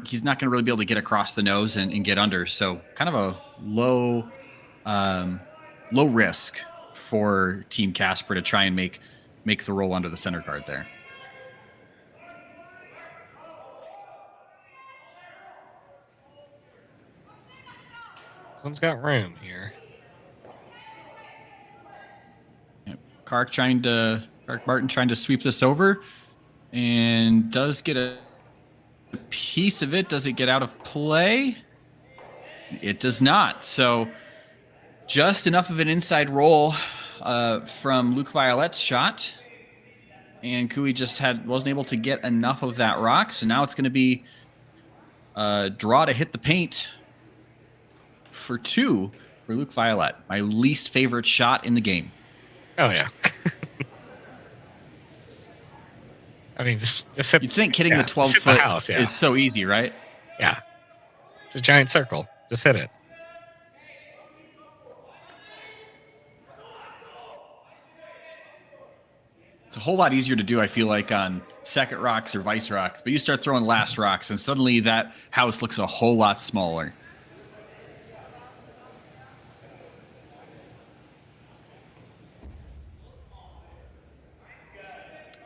[SPEAKER 1] he's not going to really be able to get across the nose and get under. So kind of a low risk for Team Casper to try and make the roll under the center guard there.
[SPEAKER 2] This one's got room here.
[SPEAKER 1] Yep. Kark Martin trying to sweep this over, and does get a piece of it. Does it get out of play? It does not. So just enough of an inside roll from Luke Violette's shot, and Cooey just wasn't able to get enough of that rock. So now it's going to be a draw to hit the paint for 2 for Luke Violette. My least favorite shot in the game.
[SPEAKER 2] Oh yeah. I mean, just hit.
[SPEAKER 1] You'd think hitting the 12-foot
[SPEAKER 2] house,
[SPEAKER 1] is so easy, right?
[SPEAKER 2] Yeah. It's a giant circle. Just hit it.
[SPEAKER 1] It's a whole lot easier to do, I feel like, on second rocks or vice rocks, but you start throwing last rocks, and suddenly that house looks a whole lot smaller.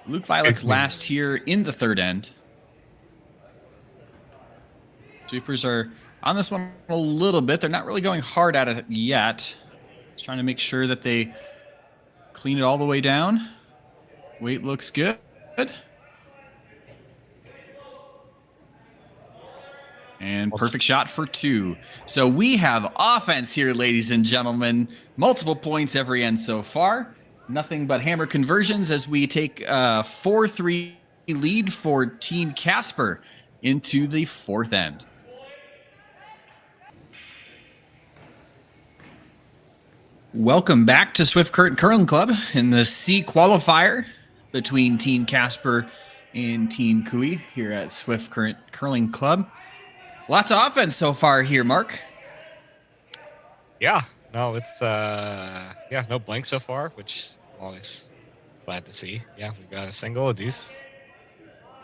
[SPEAKER 1] Luke Violet's last here in the third end. Sweepers are on this one a little bit. They're not really going hard at it yet. Just trying to make sure that they clean it all the way down. Weight looks good. And perfect shot for 2. So we have offense here, ladies and gentlemen. Multiple points every end so far. Nothing but hammer conversions as we take a 4-3 lead for Team Casper into the fourth end. Welcome back to Swift Current Curling Club in the C qualifier between Team Casper and Team Cooey here at Swift Current Curling Club. Lots of offense so far here, Mark.
[SPEAKER 2] Yeah. No, it's no blank so far, which I'm always glad to see. Yeah, we've got a single, a deuce,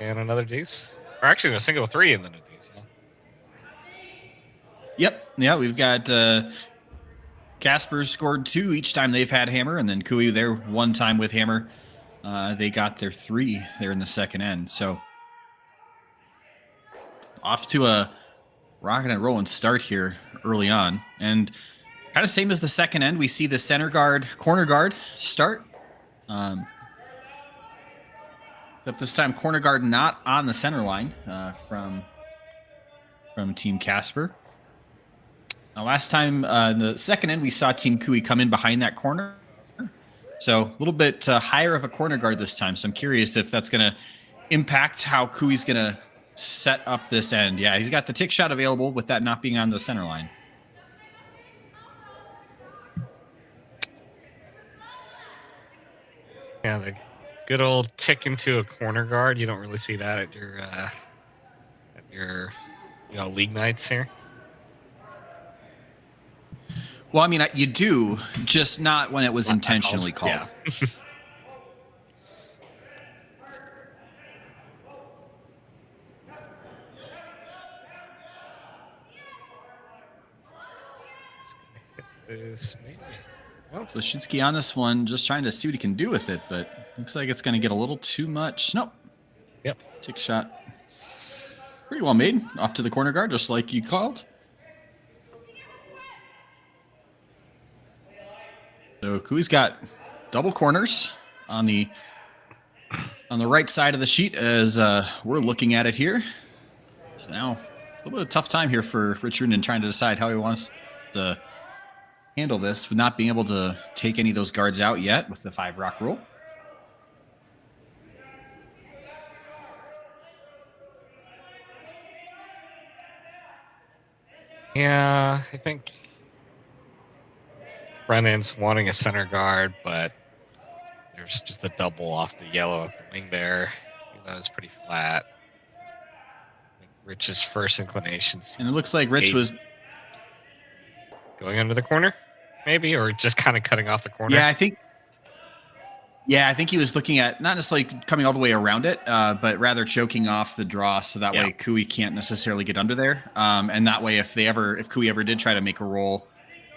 [SPEAKER 2] and another deuce. Or actually, a single, 3, and then a deuce. Yeah.
[SPEAKER 1] Yep. Yeah, we've got Casper scored 2 each time they've had hammer, and then Cooey there one time with hammer. They got their 3 there in the second end. So off to a rocking and rolling start here early on. And kind of same as the second end, we see the center guard, corner guard start. Except this time, corner guard not on the center line from Team Casper. Now, last time in the second end, we saw Team Cooey come in behind that corner. So a little bit higher of a corner guard this time. So I'm curious if that's going to impact how Cooey's going to set up this end. Yeah, he's got the tick shot available with that not being on the center line.
[SPEAKER 2] Yeah, the good old tick into a corner guard. You don't really see that at your league nights here.
[SPEAKER 1] Well, I mean, you do, just not when it was intentionally called.
[SPEAKER 2] Yeah. This maybe.
[SPEAKER 1] Well, so Shinsky on this one, just trying to see what he can do with it, but looks like it's going to get a little too much. Nope.
[SPEAKER 2] Yep.
[SPEAKER 1] Tick shot. Pretty well made. Off to the corner guard, just like you called. So Cooey's got double corners on the right side of the sheet as we're looking at it here. So now a little bit of a tough time here for Richard in trying to decide how he wants to handle this with not being able to take any of those guards out yet with the 5 rock rule.
[SPEAKER 2] Yeah, I think Brennan's wanting a center guard, but there's just a double off the yellow at the wing there. That was pretty flat. I think Rich's first inclination.
[SPEAKER 1] And it looks like Rich was
[SPEAKER 2] going under the corner, maybe, or just kind of cutting off the corner.
[SPEAKER 1] Yeah, I think he was looking at not necessarily coming all the way around it, but rather choking off the draw, so that way Cooey can't necessarily get under there. And that way, if Cooey ever did try to make a roll,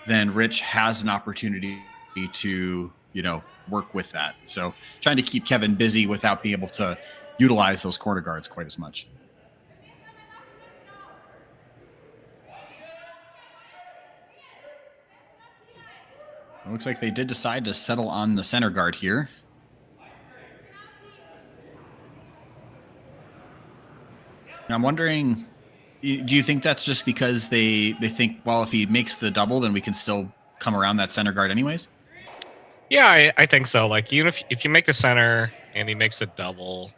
[SPEAKER 1] then Rich has an opportunity to, work with that. So trying to keep Kevin busy without being able to utilize those corner guards quite as much. It looks like they did decide to settle on the center guard here. And I'm wondering, do you think that's just because they think, well, if he makes the double, then we can still come around that center guard anyways?
[SPEAKER 2] Yeah, I think so. Like, even if you make the center and he makes a double,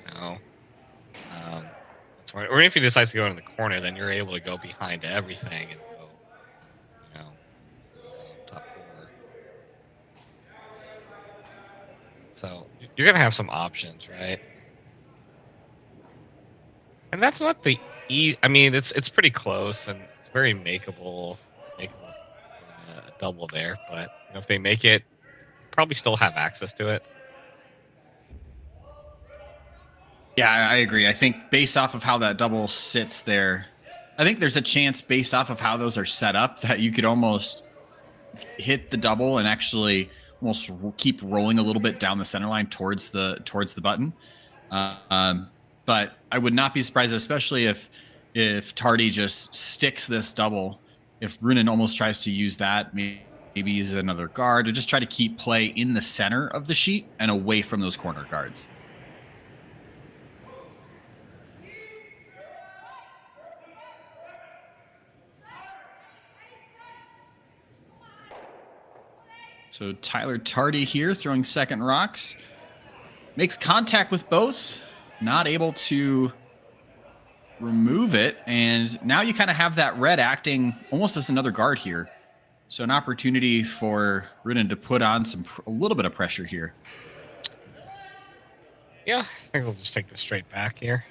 [SPEAKER 2] that's right. Or if he decides to go in the corner, then you're able to go behind everything and go, top 4. So you're gonna have some options, right? And that's not the easy. I mean, it's pretty close and it's very makeable. A double there, but if they make it, probably still have access to it.
[SPEAKER 1] Yeah, I agree. I think based off of how that double sits there, I think there's a chance based off of how those are set up that you could almost hit the double and actually almost keep rolling a little bit down the center line towards the button. But I would not be surprised, especially if Tardy just sticks this double. If Runen almost tries to use that, maybe use another guard, or just try to keep play in the center of the sheet and away from those corner guards. So Tyler Tardy here throwing second rocks. Makes contact with both. Not able to remove it. And now you kind of have that red acting almost as another guard here. So an opportunity for Runen to put on a little bit of pressure here.
[SPEAKER 2] Yeah, I think we'll just take this straight back here.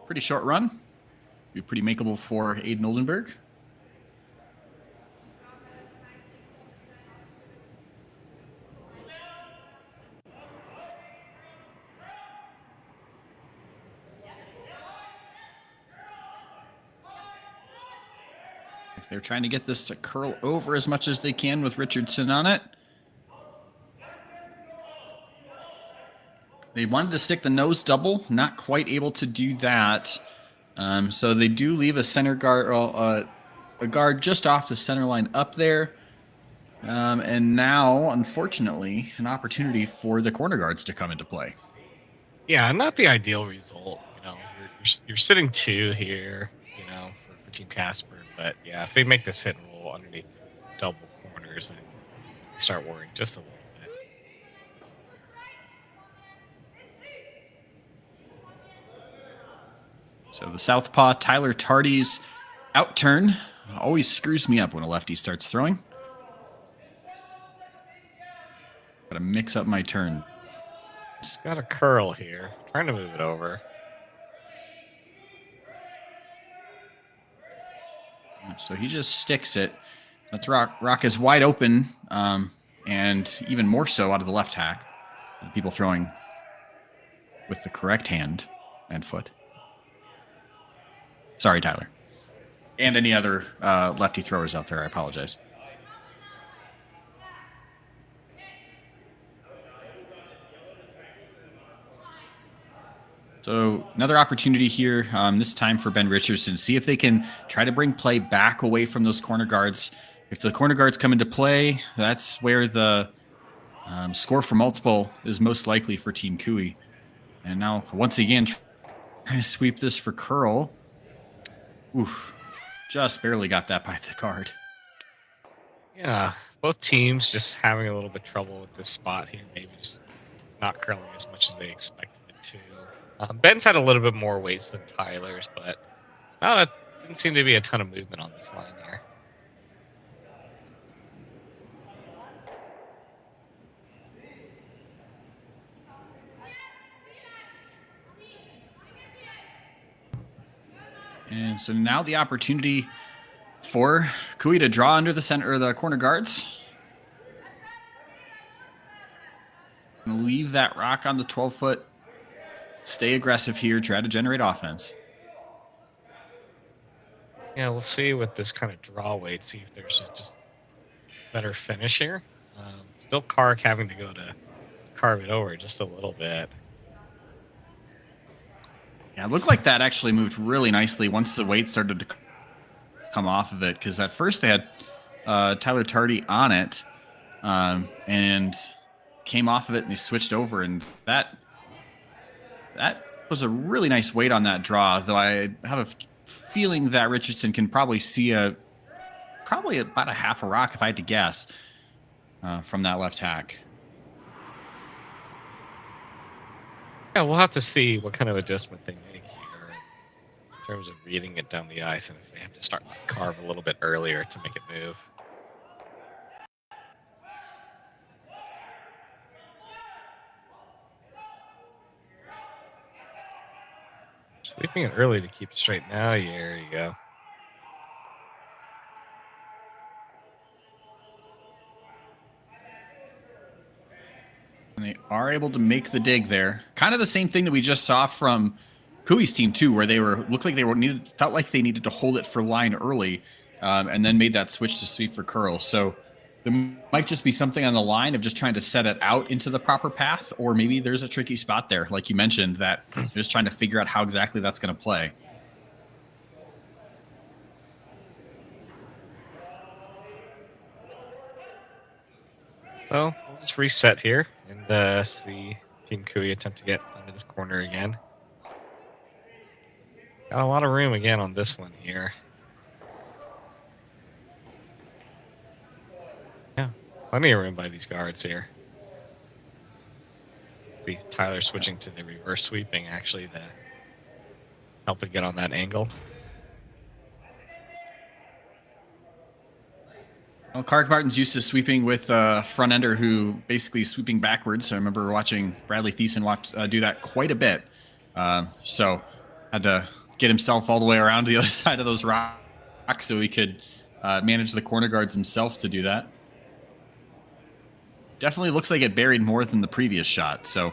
[SPEAKER 1] Pretty short run. Be pretty makeable for Aiden Oldenburg. They're trying to get this to curl over as much as they can with Richardson on it. They wanted to stick the nose double, not quite able to do that. So they do leave a center guard, a guard just off the center line up there. And now, unfortunately, an opportunity for the corner guards to come into play.
[SPEAKER 2] Yeah, not the ideal result. You're sitting 2 here, for Team Casper. But yeah, if they make this hit and roll underneath double corners, then start worrying just a little bit.
[SPEAKER 1] So the southpaw Tyler Tardy's out turn always screws me up when a lefty starts throwing. Gotta mix up my turn.
[SPEAKER 2] It's got a curl here. Trying to move it over.
[SPEAKER 1] So he just sticks it. That's Rock is wide open, and even more so out of the left hack. People throwing with the correct hand and foot. Sorry, Tyler. And any other lefty throwers out there, I apologize. So another opportunity here, this time for Ben Richardson. See if they can try to bring play back away from those corner guards. If the corner guards come into play, that's where the score for multiple is most likely for Team Cooey. And now, once again, trying to sweep this for Curl. Oof, just barely got that by the guard.
[SPEAKER 2] Yeah, both teams just having a little bit trouble with this spot here. Maybe just not curling as much as they expected it to. Ben's had a little bit more weights than Tyler's, but didn't seem to be a ton of movement on this line there.
[SPEAKER 1] And so now the opportunity for Cooey to draw under the center or the corner guards. And leave that rock on the 12-foot. Stay aggressive here. Try to generate offense.
[SPEAKER 2] Yeah, we'll see with this kind of draw weight, see if there's just better finish here. Still Kark having to go to carve it over just a little bit.
[SPEAKER 1] Yeah, it looked like that actually moved really nicely once the weight started to come off of it, because at first they had Tyler Tardy on it and came off of it and they switched over, and that was a really nice weight on that draw, though I have a feeling that Richardson can probably see probably about a half a rock if I had to guess from that left hack.
[SPEAKER 2] Yeah, we'll have to see what kind of adjustment they make here in terms of reading it down the ice, and if they have to start like carve a little bit earlier to make it move. Sweeping it early to keep it straight now. Yeah, there you go.
[SPEAKER 1] And they are able to make the dig there. Kind of the same thing that we just saw from Kui's team too, where they felt like they needed to hold it for line early, and then made that switch to sweep for curl. So there might just be something on the line of just trying to set it out into the proper path, or maybe there's a tricky spot there, like you mentioned, that they're just trying to figure out how exactly that's going to play.
[SPEAKER 2] So we'll just reset here and see Team Kui attempt to get under this corner again. Got a lot of room again on this one here. Yeah, plenty of room by these guards here. See Tyler switching to the reverse sweeping actually to help it get on that angle.
[SPEAKER 1] Well, Kark Martin's used to sweeping with a front ender who basically is sweeping backwards. I remember watching Bradley Thiessen do that quite a bit. So had to get himself all the way around to the other side of those rocks so he could manage the corner guards himself to do that. Definitely looks like it buried more than the previous shot. So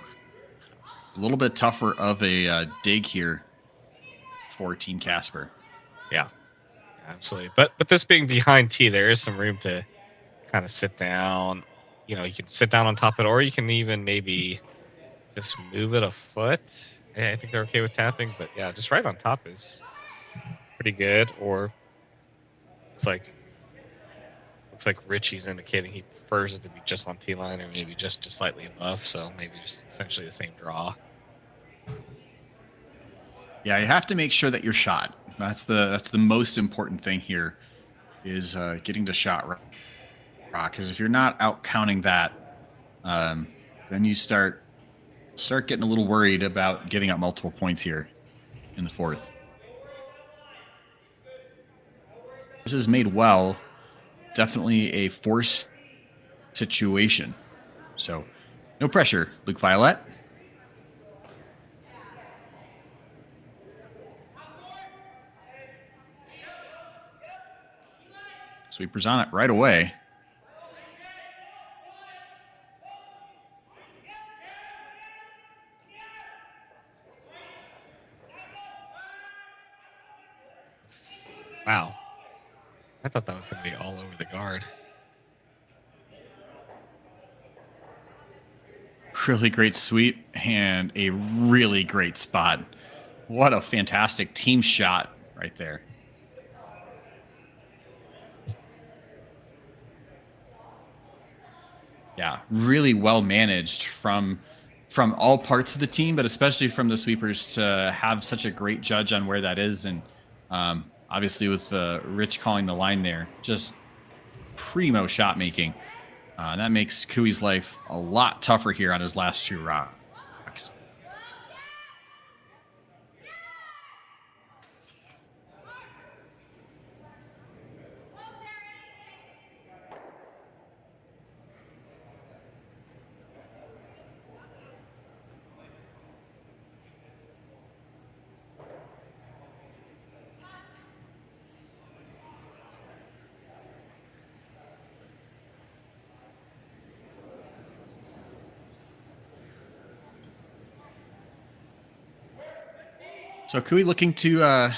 [SPEAKER 1] a little bit tougher of a dig here for Team Casper.
[SPEAKER 2] Yeah. Absolutely. But this being behind T, there is some room to kind of sit down. You know, you can sit down on top of it, or you can even maybe just move it a foot. Yeah, I think they're okay with tapping, but yeah, just right on top is pretty good. Or looks like Richie's indicating he prefers it to be just on T line, or maybe just slightly above. So maybe just essentially the same draw.
[SPEAKER 1] Yeah, you have to make sure that you're shot. That's the most important thing here, is getting to shot rock. Because if you're not out counting that, then you start getting a little worried about giving up multiple points here in the fourth. This is made well. Definitely a forced situation. So no pressure, Luke Violet. Sweepers on it right away.
[SPEAKER 2] Wow. I thought that was going to be all over the guard.
[SPEAKER 1] Really great sweep and a really great spot. What a fantastic team shot right there. Yeah, really well managed from all parts of the team, but especially from the sweepers to have such a great judge on where that is. And obviously with Rich calling the line there, just primo shot making. That makes Kui's life a lot tougher here on his last two rocks. So Kui looking to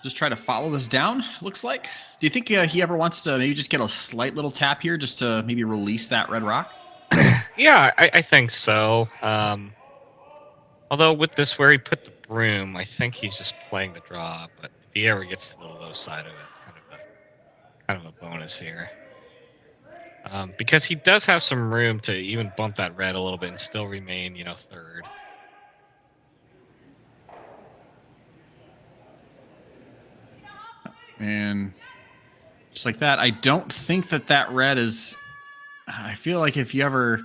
[SPEAKER 1] just try to follow this down, looks like. Do you think he ever wants to maybe just get a slight little tap here just to maybe release that red rock?
[SPEAKER 2] Yeah, I think so. Although with this where he put the broom, I think he's just playing the draw. But if he ever gets to the low side of it, it's kind of a bonus here. Because he does have some room to even bump that red a little bit and still remain, third.
[SPEAKER 1] And just like that, I don't think that red is... I feel like if you ever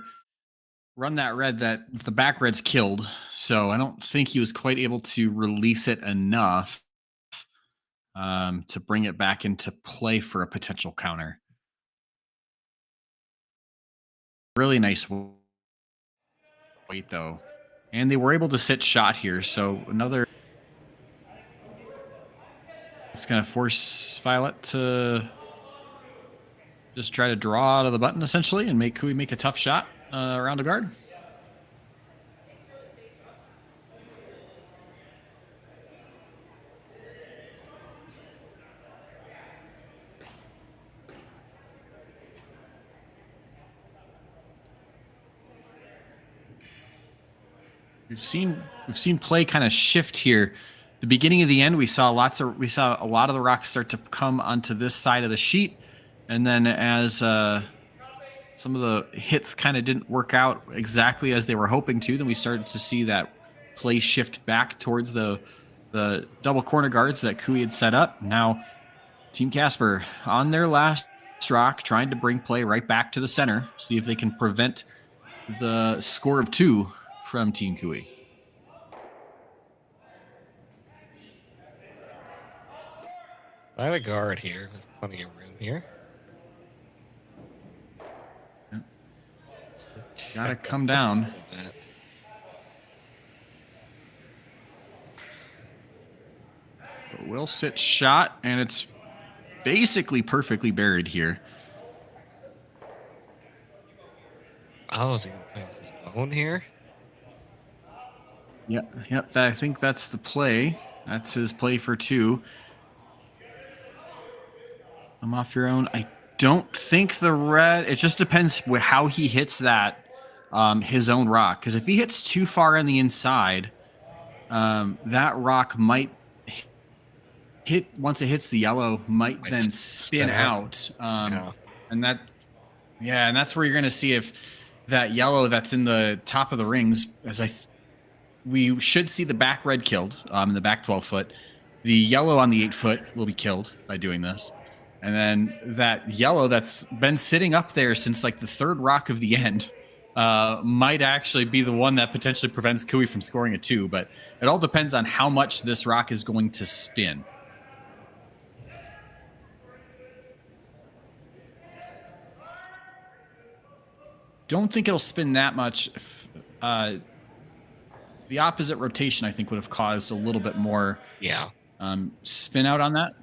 [SPEAKER 1] run that red, that the back red's killed. So I don't think he was quite able to release it enough to bring it back into play for a potential counter. Really nice weight, though. And they were able to sit shot here. So another... It's going to force Violet to just try to draw out of the button, essentially, and make Kui make a tough shot around a guard. We've seen play kind of shift here. The beginning of the end, we saw a lot of the rocks start to come onto this side of the sheet, and then as some of the hits kind of didn't work out exactly as they were hoping to, then we started to see that play shift back towards the double corner guards that Kui had set up. Now, Team Casper on their last rock, trying to bring play right back to the center, see if they can prevent the score of 2 from Team Kui.
[SPEAKER 2] I have a guard here with plenty of room here.
[SPEAKER 1] Yep. Gotta come down. But will sit shot, and it's basically perfectly buried here.
[SPEAKER 2] Oh, is he going to play with his own here?
[SPEAKER 1] Yep. I think that's the play. That's his play for 2. I'm off your own. I don't think the red... It just depends how he hits that, his own rock. Because if he hits too far on the inside, that rock might hit... Once it hits the yellow, might then spin out. And that's where you're going to see if that yellow that's in the top of the rings, we should see the back red killed in the back 12 foot. The yellow on the 8 foot will be killed by doing this. And then that yellow that's been sitting up there since like the 3rd rock of the end might actually be the one that potentially prevents Kui from scoring a 2. But it all depends on how much this rock is going to spin. Don't think it'll spin that much. The opposite rotation, I think, would have caused a little bit more spin out on that.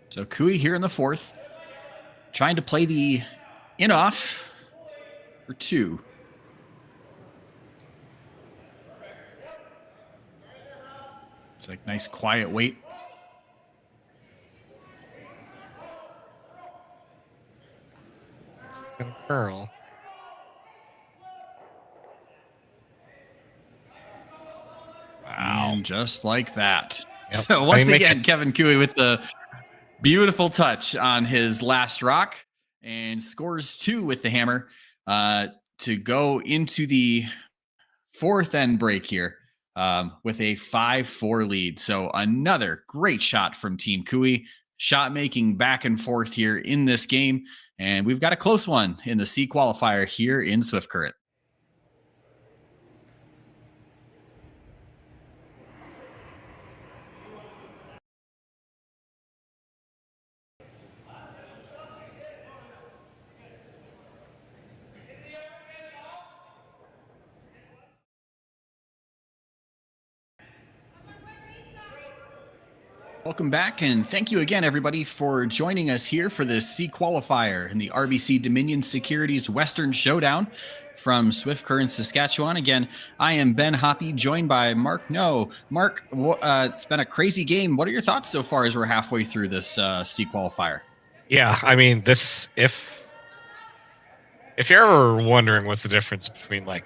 [SPEAKER 1] So Kui here in the 4th, trying to play the in-off for 2. It's like nice quiet wait.
[SPEAKER 2] Gonna curl.
[SPEAKER 1] Wow. And just like that.
[SPEAKER 2] Yep.
[SPEAKER 1] So once again, Kevin Kui with the beautiful touch on his last rock and scores 2 with the hammer to go into the 4th end break here with a 5-4 lead. So another great shot from Team Kui. Shot making back and forth here in this game. And we've got a close one in the C qualifier here in Swift Current. Welcome back, and thank you again, everybody, for joining us here for this C qualifier in the RBC Dominion Securities Western Showdown from Swift Current, Saskatchewan. Again, I am Ben Hoppe, joined by Mark No. Mark, it's been a crazy game. What are your thoughts so far as we're halfway through this C qualifier?
[SPEAKER 2] Yeah, I mean, this if you're ever wondering what's the difference between the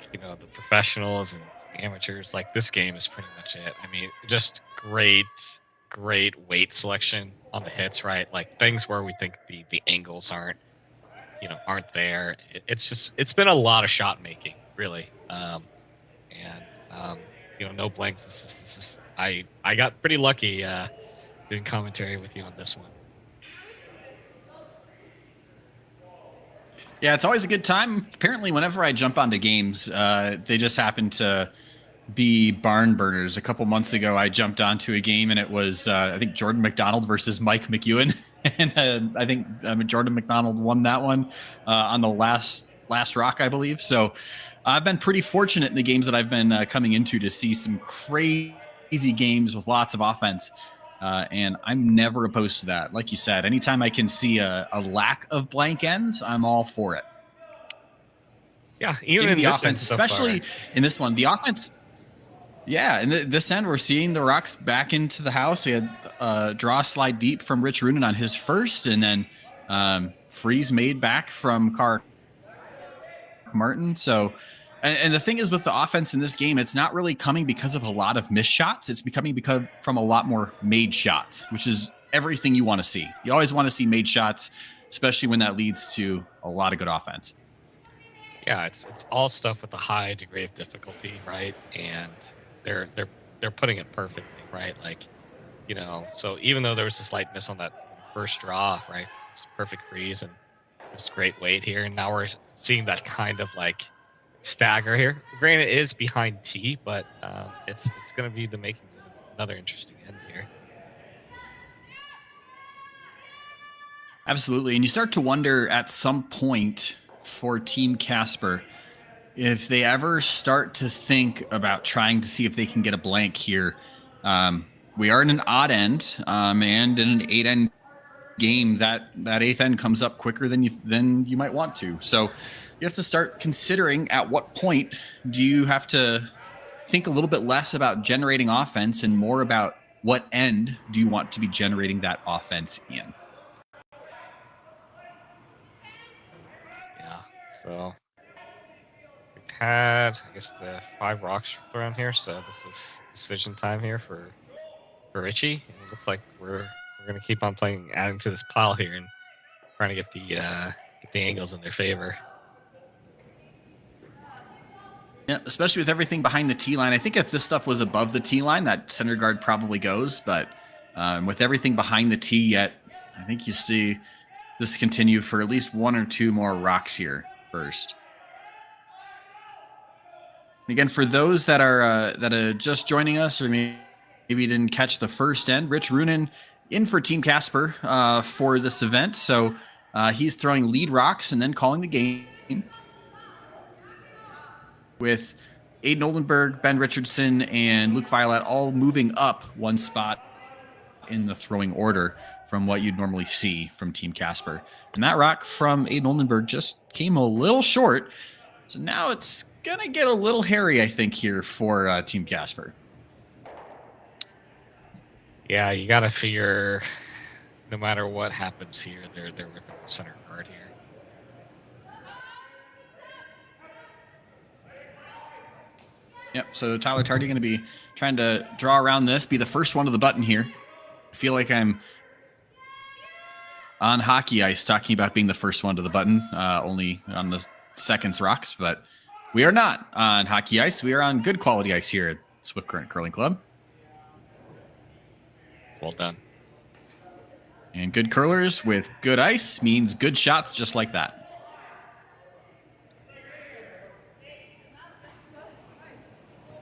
[SPEAKER 2] professionals and amateurs, like this game is pretty much it. I mean, just great weight selection on the hits, right? Like things where we think the angles aren't there. It's been a lot of shot making, really. No blanks. This is I got pretty lucky doing commentary with you on this one.
[SPEAKER 1] Yeah, it's always a good time. Apparently, whenever I jump onto games, they just happen to be barn burners. A couple months ago, I jumped onto a game, and it was, I think, Jordan McDonald versus Mike McEwen. And I think Jordan McDonald won that one on the last rock, I believe. So I've been pretty fortunate in the games that I've been coming into to see some crazy games with lots of offense. And I'm never opposed to that. Like you said, anytime I can see a lack of blank ends, I'm all for it.
[SPEAKER 2] Yeah, even in
[SPEAKER 1] the
[SPEAKER 2] this
[SPEAKER 1] offense,
[SPEAKER 2] end so
[SPEAKER 1] especially
[SPEAKER 2] far.
[SPEAKER 1] in this one, the offense. Yeah, in this end, we're seeing the Rocks back into the house. We had draw slide deep from Rich Runen on his first, and then freeze made back from Carr Martin. So, and the thing is with the offense in this game, it's not really coming because of a lot of missed shots. It's becoming from a lot more made shots, which is everything you want to see. You always want to see made shots, especially when that leads to a lot of good offense.
[SPEAKER 2] Yeah, it's all stuff with a high degree of difficulty, right? And they're putting it perfectly, right? Like, so even though there was a slight miss on that first draw, right? It's perfect freeze and it's great weight here, and now we're seeing that kind of like stagger here. Granted, it is behind T, but it's going to be the makings of another interesting end here.
[SPEAKER 1] Absolutely, and you start to wonder at some point for Team Casper if they ever start to think about trying to see if they can get a blank here. We are in an odd end, and in an 8-end game, that 8th end comes up quicker than you might want to. So you have to start considering at what point do you have to think a little bit less about generating offense and more about what end do you want to be generating that offense in.
[SPEAKER 2] Yeah, so we've had, I guess, the 5 rocks around here, so this is decision time here for Richie. And it looks like we're gonna keep on adding to this pile here, and trying to get the angles in their favor.
[SPEAKER 1] Yeah, especially with everything behind the T line. I think if this stuff was above the T line, that center guard probably goes. But with everything behind the T yet, I think you see this continue for at least 1 or 2 more rocks here first. And again, for those that are just joining us, or maybe didn't catch the first end, Rich Runen in for Team Casper for this event. So he's throwing lead rocks and then calling the game with Aiden Oldenburg, Ben Richardson, and Luke Violet all moving up 1 spot in the throwing order from what you'd normally see from Team Casper. And that rock from Aiden Oldenburg just came a little short. So now it's going to get a little hairy, I think, here for Team Casper.
[SPEAKER 2] Yeah, you got to figure no matter what happens here, they're ripping the center guard here.
[SPEAKER 1] Yep, so Tyler Tardy going to be trying to draw around this, be the first one to the button here. I feel like I'm on hockey ice talking about being the first one to the button, only on the seconds rocks, but we are not on hockey ice. We are on good quality ice here at Swift Current Curling Club.
[SPEAKER 2] Well done.
[SPEAKER 1] And good curlers with good ice means good shots just like that.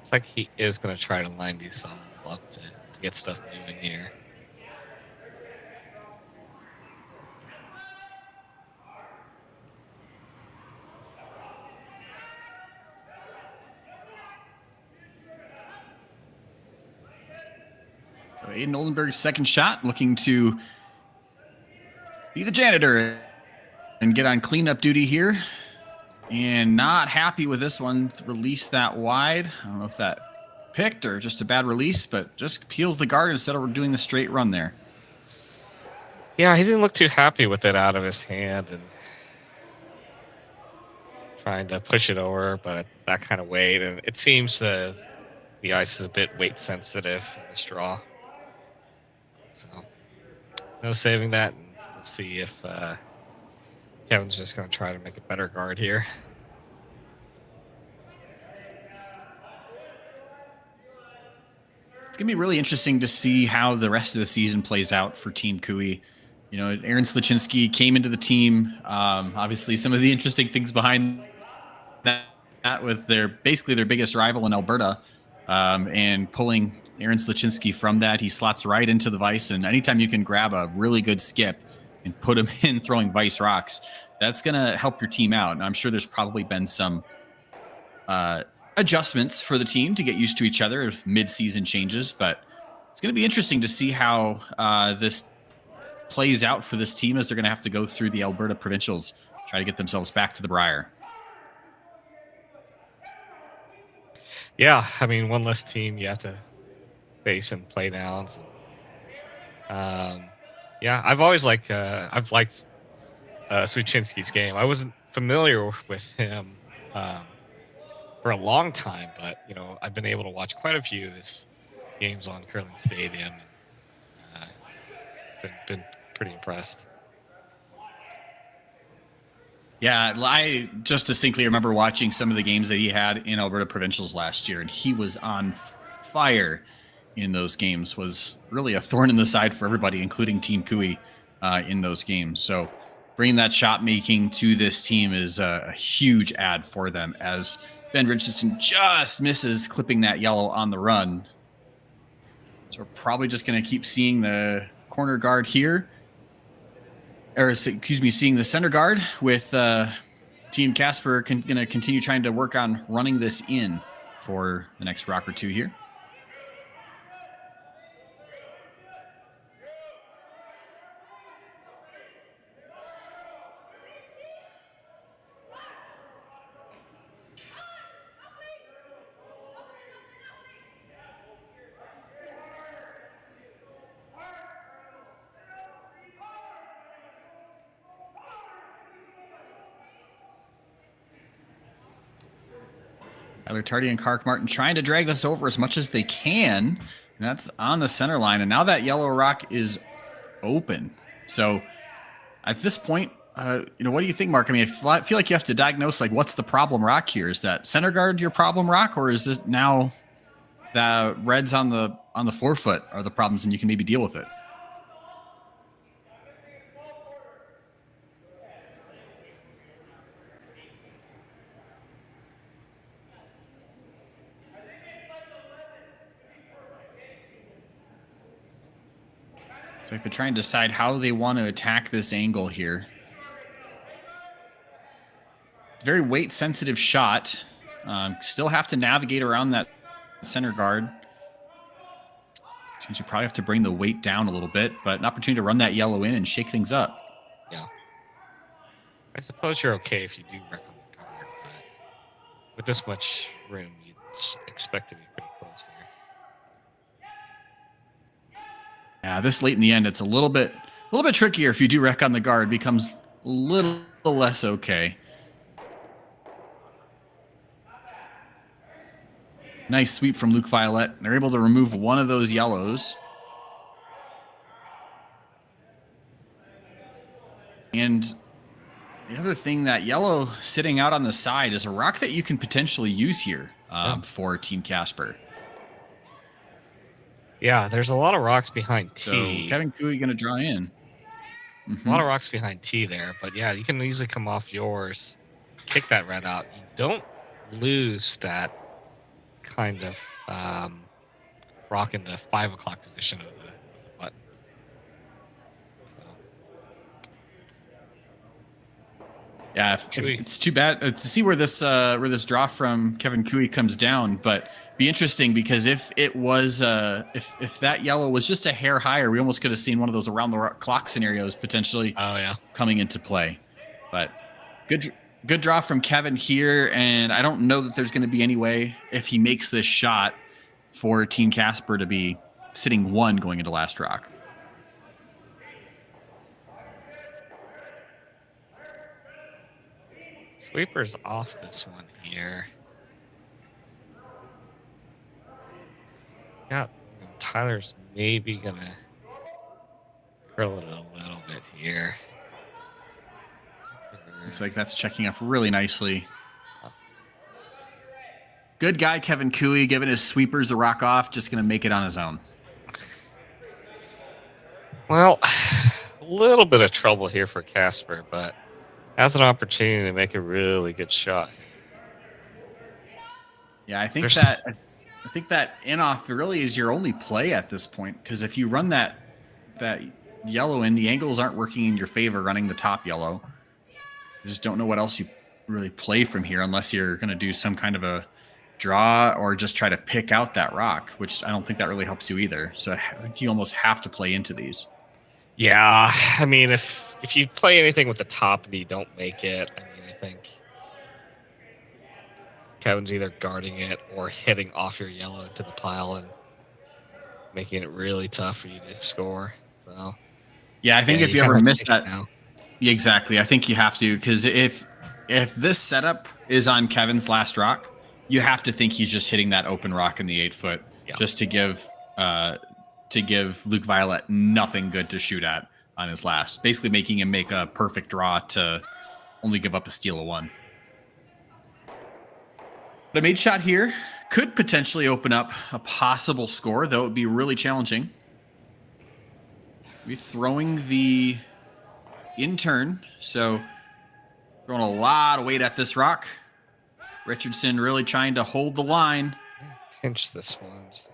[SPEAKER 2] It's like he is going to try to line these all up to get stuff moving here.
[SPEAKER 1] Aiden Oldenburg's second shot, looking to be the janitor and get on cleanup duty here. And not happy with this one. Release that wide. I don't know if that picked or just a bad release, but just peels the guard instead of doing the straight run there.
[SPEAKER 2] Yeah, he didn't look too happy with it out of his hand and trying to push it over, but that kind of weight. And it seems the ice is a bit weight sensitive in this draw. So no saving that. And we'll see if Kevin's just going to try to make a better guard here.
[SPEAKER 1] It's going to be really interesting to see how the rest of the season plays out for Team Cooey. You know, Aaron Slaczynski came into the team. Obviously, some of the interesting things behind that with basically their biggest rival in Alberta, and pulling Aaron Slaczynski from that, he slots right into the vice. And anytime you can grab a really good skip and put him in throwing vice rocks, that's going to help your team out. And I'm sure there's probably been some adjustments for the team to get used to each other with mid-season changes, but it's going to be interesting to see how this plays out for this team as they're going to have to go through the Alberta provincials, try to get themselves back to the Brier.
[SPEAKER 2] Yeah, I mean, one less team you have to face and play downs. Yeah, I've always liked Slaczynski's game. I wasn't familiar with him for a long time, but you know, I've been able to watch quite a few of his games on Curling Stadium, and been pretty impressed.
[SPEAKER 1] Yeah, I just distinctly remember watching some of the games that he had in Alberta Provincials last year, and he was on fire in those games. Was really a thorn in the side for everybody, including Team Cooey, in those games. So bringing that shot making to this team is a huge add for them, as Ben Richardson just misses clipping that yellow on the run. So we're probably just going to keep seeing the corner guard here. Or, excuse me, seeing the center guard with Team Casper going to continue trying to work on running this in for the next rock or two here. Tyler Tardy and Kark Martin trying to drag this over as much as they can. And that's on the center line. And now that yellow rock is open. So at this point, what do you think, Mark? I mean, I feel like you have to diagnose, like, what's the problem rock here? Is that center guard your problem rock? Or is this now the reds on the forefoot are the problems and you can maybe deal with it? So if they try and decide how they want to attack this angle here. Very weight sensitive shot. Still have to navigate around that center guard. Seems you probably have to bring the weight down a little bit, but an opportunity to run that yellow in and shake things up.
[SPEAKER 2] Yeah. I suppose you're okay if you do wreck on the guard, but with this much room, you'd expect to be pretty close here.
[SPEAKER 1] Yeah, this late in the end, it's a little bit trickier. If you do wreck on the guard, it becomes a little less okay. Nice sweep from Luke Violette. They're able to remove one of those yellows. And the other thing, that yellow sitting out on the side is a rock that you can potentially use here for Team Casper.
[SPEAKER 2] Yeah, there's a lot of rocks behind T.
[SPEAKER 1] So Kevin Cooey going to draw in.
[SPEAKER 2] A lot of rocks behind T there, but yeah, you can easily come off yours, kick that red out. You don't lose that kind of rock in the 5 o'clock position of the button.
[SPEAKER 1] Yeah, if it's too bad to see where this draw from Kevin Cooey comes down, but Be interesting because if it was if that yellow was just a hair higher, we almost could have seen one of those around the clock scenarios potentially coming into play. But good draw from Kevin here, and I don't know that there's going to be any way if he makes this shot for Team Casper to be sitting 1 going into last rock.
[SPEAKER 2] Sweeper's off this one here. Yeah, Tyler's maybe gonna curl it a little bit here.
[SPEAKER 1] Looks like that's checking up really nicely. Good guy, Kevin Cooey, giving his sweepers a rock off, just going to make it on his own.
[SPEAKER 2] Well, a little bit of trouble here for Casper, but has an opportunity to make a really good shot.
[SPEAKER 1] Yeah, I think that in-off really is your only play at this point, because if you run that yellow in, the angles aren't working in your favor running the top yellow. I just don't know what else you really play from here unless you're going to do some kind of a draw or just try to pick out that rock, which I don't think that really helps you either. So I think you almost have to play into these.
[SPEAKER 2] Yeah, I mean, if you play anything with the top and you don't make it, I mean, I think Kevin's either guarding it or hitting off your yellow to the pile and making it really tough for you to score. So
[SPEAKER 1] yeah, I think if you ever miss that, exactly, I think you have to, because if this setup is on Kevin's last rock, you have to think he's just hitting that open rock in the 8 foot just to give Luke Violet nothing good to shoot at on his last, basically making him make a perfect draw to only give up a steal of 1. The made shot here could potentially open up a possible score, though it would be really challenging. We're throwing the in turn, so throwing a lot of weight at this rock. Richardson really trying to hold the line.
[SPEAKER 2] Pinch this one. Just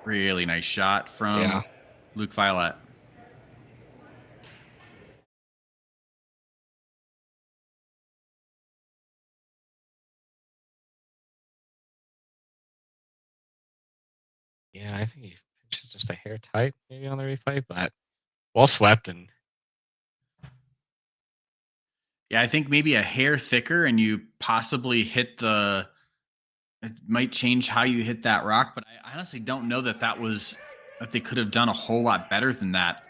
[SPEAKER 1] really nice shot from Luke Violet.
[SPEAKER 2] Yeah, I think he pinches just a hair tight maybe on the replay, but well swept. And
[SPEAKER 1] yeah, I think maybe a hair thicker and you possibly hit it might change how you hit that rock, but I honestly don't know that they could have done a whole lot better than that.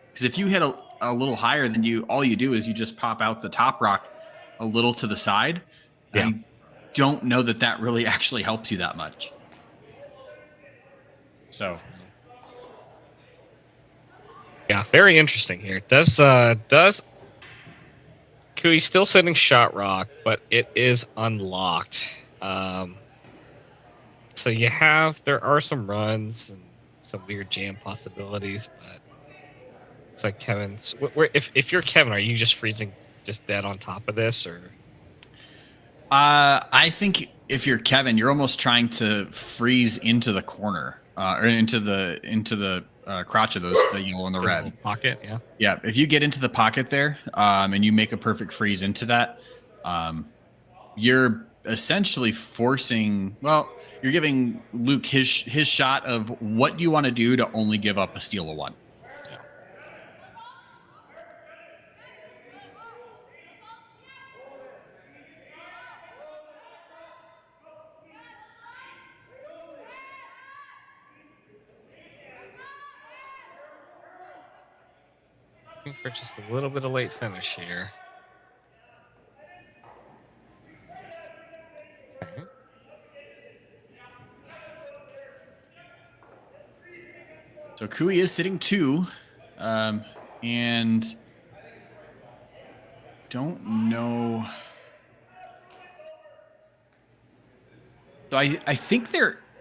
[SPEAKER 1] Because if you hit a little higher, then all you do is you just pop out the top rock a little to the side. Yeah. I don't know that really actually helps you that much. So
[SPEAKER 2] yeah, very interesting here. Does Cooey still sitting shot rock, but it is unlocked. So there are some runs and some weird jam possibilities, but it's like Kevin's. If you're Kevin, are you just freezing just dead on top of this, or?
[SPEAKER 1] I think if you're Kevin, you're almost trying to freeze into the corner, or into the crotch of the yellow and the red
[SPEAKER 2] pocket. Yeah.
[SPEAKER 1] Yeah. If you get into the pocket there, and you make a perfect freeze into that, you're essentially forcing. Well, you're giving Luke his shot of what do you want to do to only give up a steal of 1.
[SPEAKER 2] Yeah. Looking for just a little bit of late finish here. Okay.
[SPEAKER 1] So Cooey is sitting 2, and don't know. So I think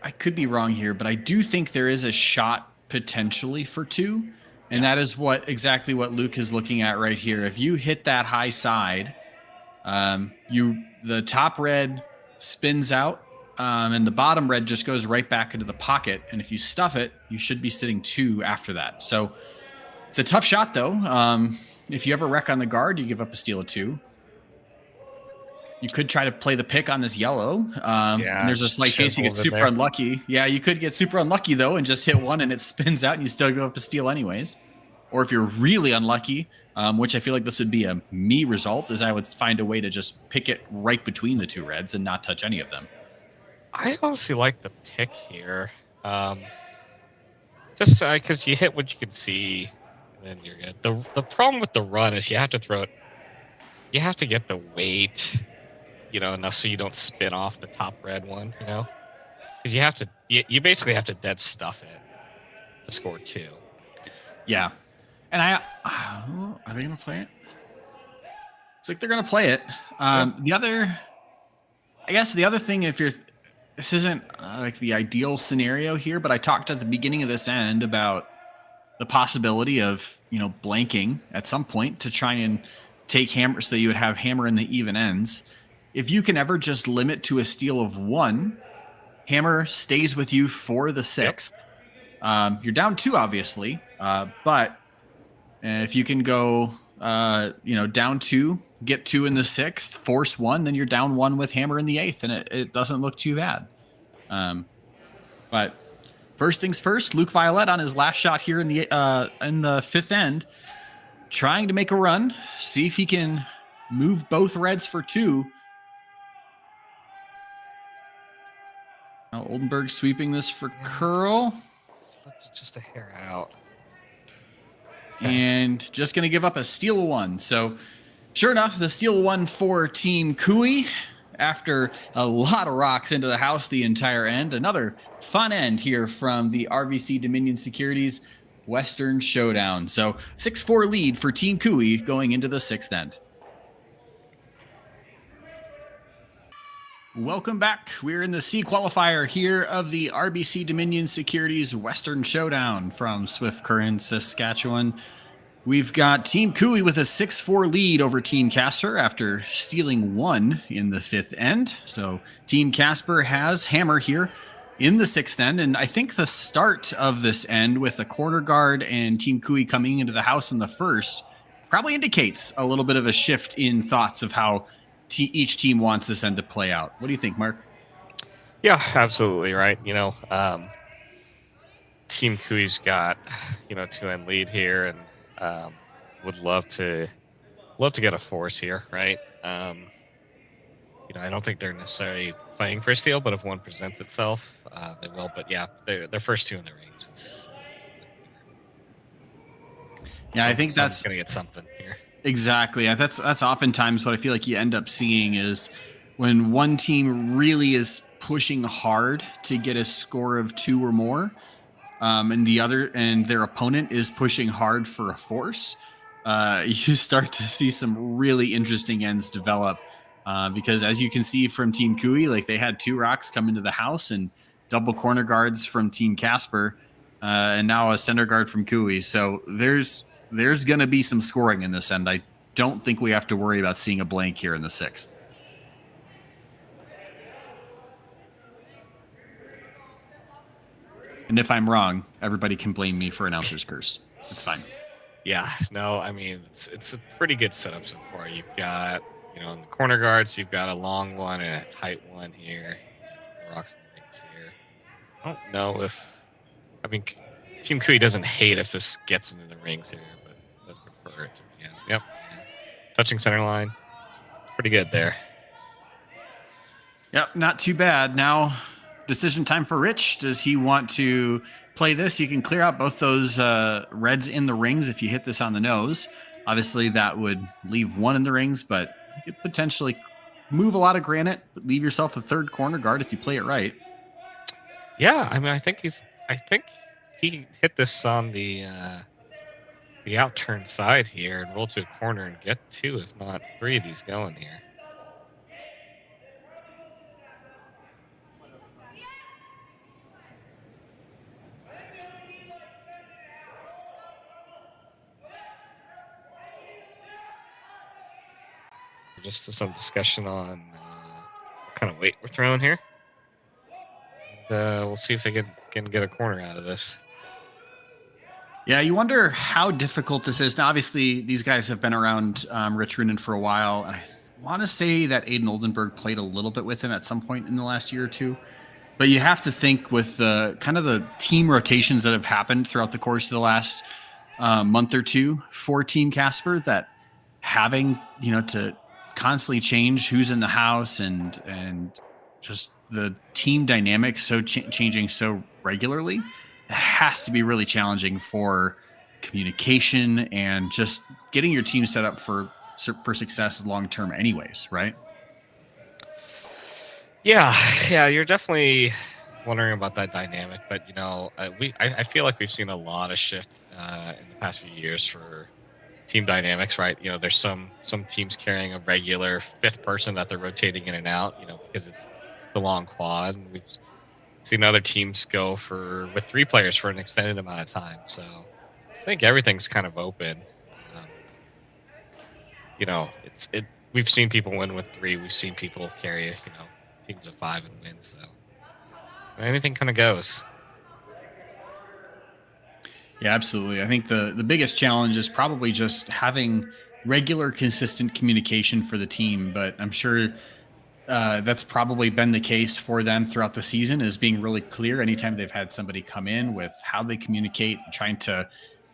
[SPEAKER 1] I could be wrong here, but I do think there is a shot potentially for 2. And that is exactly what Luke is looking at right here. If you hit that high side, the top red spins out, and the bottom red just goes right back into the pocket. And if you stuff it, you should be sitting 2 after that. So it's a tough shot, though. If you ever wreck on the guard, you give up a steal of 2. You could try to play the pick on this yellow. And there's a
[SPEAKER 2] just
[SPEAKER 1] slight chance you get
[SPEAKER 2] chisel it in
[SPEAKER 1] super
[SPEAKER 2] there.
[SPEAKER 1] unlucky. Yeah, you could get super unlucky, though, and just hit one and it spins out and you still go up to steal anyways. Or if you're really unlucky, which I feel like this would be a me result, is I would find a way to just pick it right between the two reds and not touch any of them.
[SPEAKER 2] I honestly like the pick here. Just because you hit what you can see, and then you're good. The problem with the run is you have to throw it. You have to get the weight, enough so you don't spin off the top red one, because you have to. You basically have to dead stuff it to score 2.
[SPEAKER 1] Yeah. And are they going to play it? It's like they're going to play it. The other thing, this isn't like the ideal scenario here, but I talked at the beginning of this end about the possibility of, blanking at some point to try and take hammer so that you would have hammer in the even ends. If you can ever just limit to a steal of 1, hammer stays with you for the 6th. You're down 2, obviously, but if you can go, down 2, get 2 in the 6th, force 1, then you're down 1 with hammer in the 8th, and it doesn't look too bad. But first things first, Luke Violette on his last shot here in the 5th end, trying to make a run, see if he can move both reds for 2. Now Oldenburg sweeping this for curl.
[SPEAKER 2] Just a hair out.
[SPEAKER 1] And just going to give up a steal 1. So sure enough, the steal 1 for Team Cooey after a lot of rocks into the house the entire end. Another fun end here from the RBC Dominion Securities Western Showdown. So 6-4 lead for Team Cooey going into the 6th end. Welcome back. We're in the C qualifier here of the RBC Dominion Securities Western Showdown from Swift Current, Saskatchewan. We've got Team Cooey with a 6-4 lead over Team Casper after stealing 1 in the 5th end. So Team Casper has hammer here in the 6th end. And I think the start of this end with the corner guard and Team Cooey coming into the house in the 1st probably indicates a little bit of a shift in thoughts of how each team wants this end to play out. What do you think, Mark?
[SPEAKER 2] Yeah, absolutely right. Team Cooey's got 2-end lead here, and would love to get a force here, right? I don't think they're necessarily fighting for a steal, but if one presents itself, they will. But yeah, their first 2 in the rings is.
[SPEAKER 1] Yeah, I think that's
[SPEAKER 2] going to get something here.
[SPEAKER 1] Exactly. That's oftentimes what I feel like you end up seeing is when one team really is pushing hard to get a score of 2 or more, and their opponent is pushing hard for a force, you start to see some really interesting ends develop. Because as you can see from Team Cooey, like they had 2 rocks come into the house and double corner guards from Team Casper, and now a center guard from Cooey. So there's going to be some scoring in this end. I don't think we have to worry about seeing a blank here in the 6th. And if I'm wrong, everybody can blame me for announcer's curse. It's fine.
[SPEAKER 2] Yeah, no, I mean, it's a pretty good setup so far. You've got, in the corner guards, you've got a long one and a tight one here. Rocks and rings here. I don't know Team Cooey doesn't hate if this gets into the rings here, but does prefer it to. Yeah, yep. Touching center line. It's pretty good there.
[SPEAKER 1] Yep, not too bad. Now, decision time for Rich. Does he want to play this? You can clear out both those reds in the rings if you hit this on the nose. Obviously, that would leave 1 in the rings, but you could potentially move a lot of granite, but leave yourself a 3rd corner guard if you play it right.
[SPEAKER 2] Yeah, I mean, I think he hit this on the outturn side here and roll to a corner and get 2, if not 3 of these going here. Just some discussion on what kind of weight we're throwing here. And, we'll see if they can get a corner out of this.
[SPEAKER 1] Yeah, you wonder how difficult this is. Now, obviously, these guys have been around Rich Runen for a while. And I want to say that Aiden Oldenburg played a little bit with him at some point in the last year or two. But you have to think with the kind of the team rotations that have happened throughout the course of the last month or two for Team Casper, that having, to constantly change who's in the house and just the team dynamics changing so regularly, it has to be really challenging for communication and just getting your team set up for success long term anyways, right?
[SPEAKER 2] Yeah, you're definitely wondering about that dynamic, but I feel like we've seen a lot of shift in the past few years for team dynamics, right? There's some teams carrying a regular fifth person that they're rotating in and out, because it's a long quad, and we've seen other teams go with 3 players for an extended amount of time. So I think everything's kind of open. We've seen people win with 3. We've seen people carry, teams of 5 and win. So anything kind of goes.
[SPEAKER 1] Yeah, absolutely. I think the biggest challenge is probably just having regular, consistent communication for the team. But I'm sure that's probably been the case for them throughout the season, is being really clear anytime they've had somebody come in with how they communicate, trying to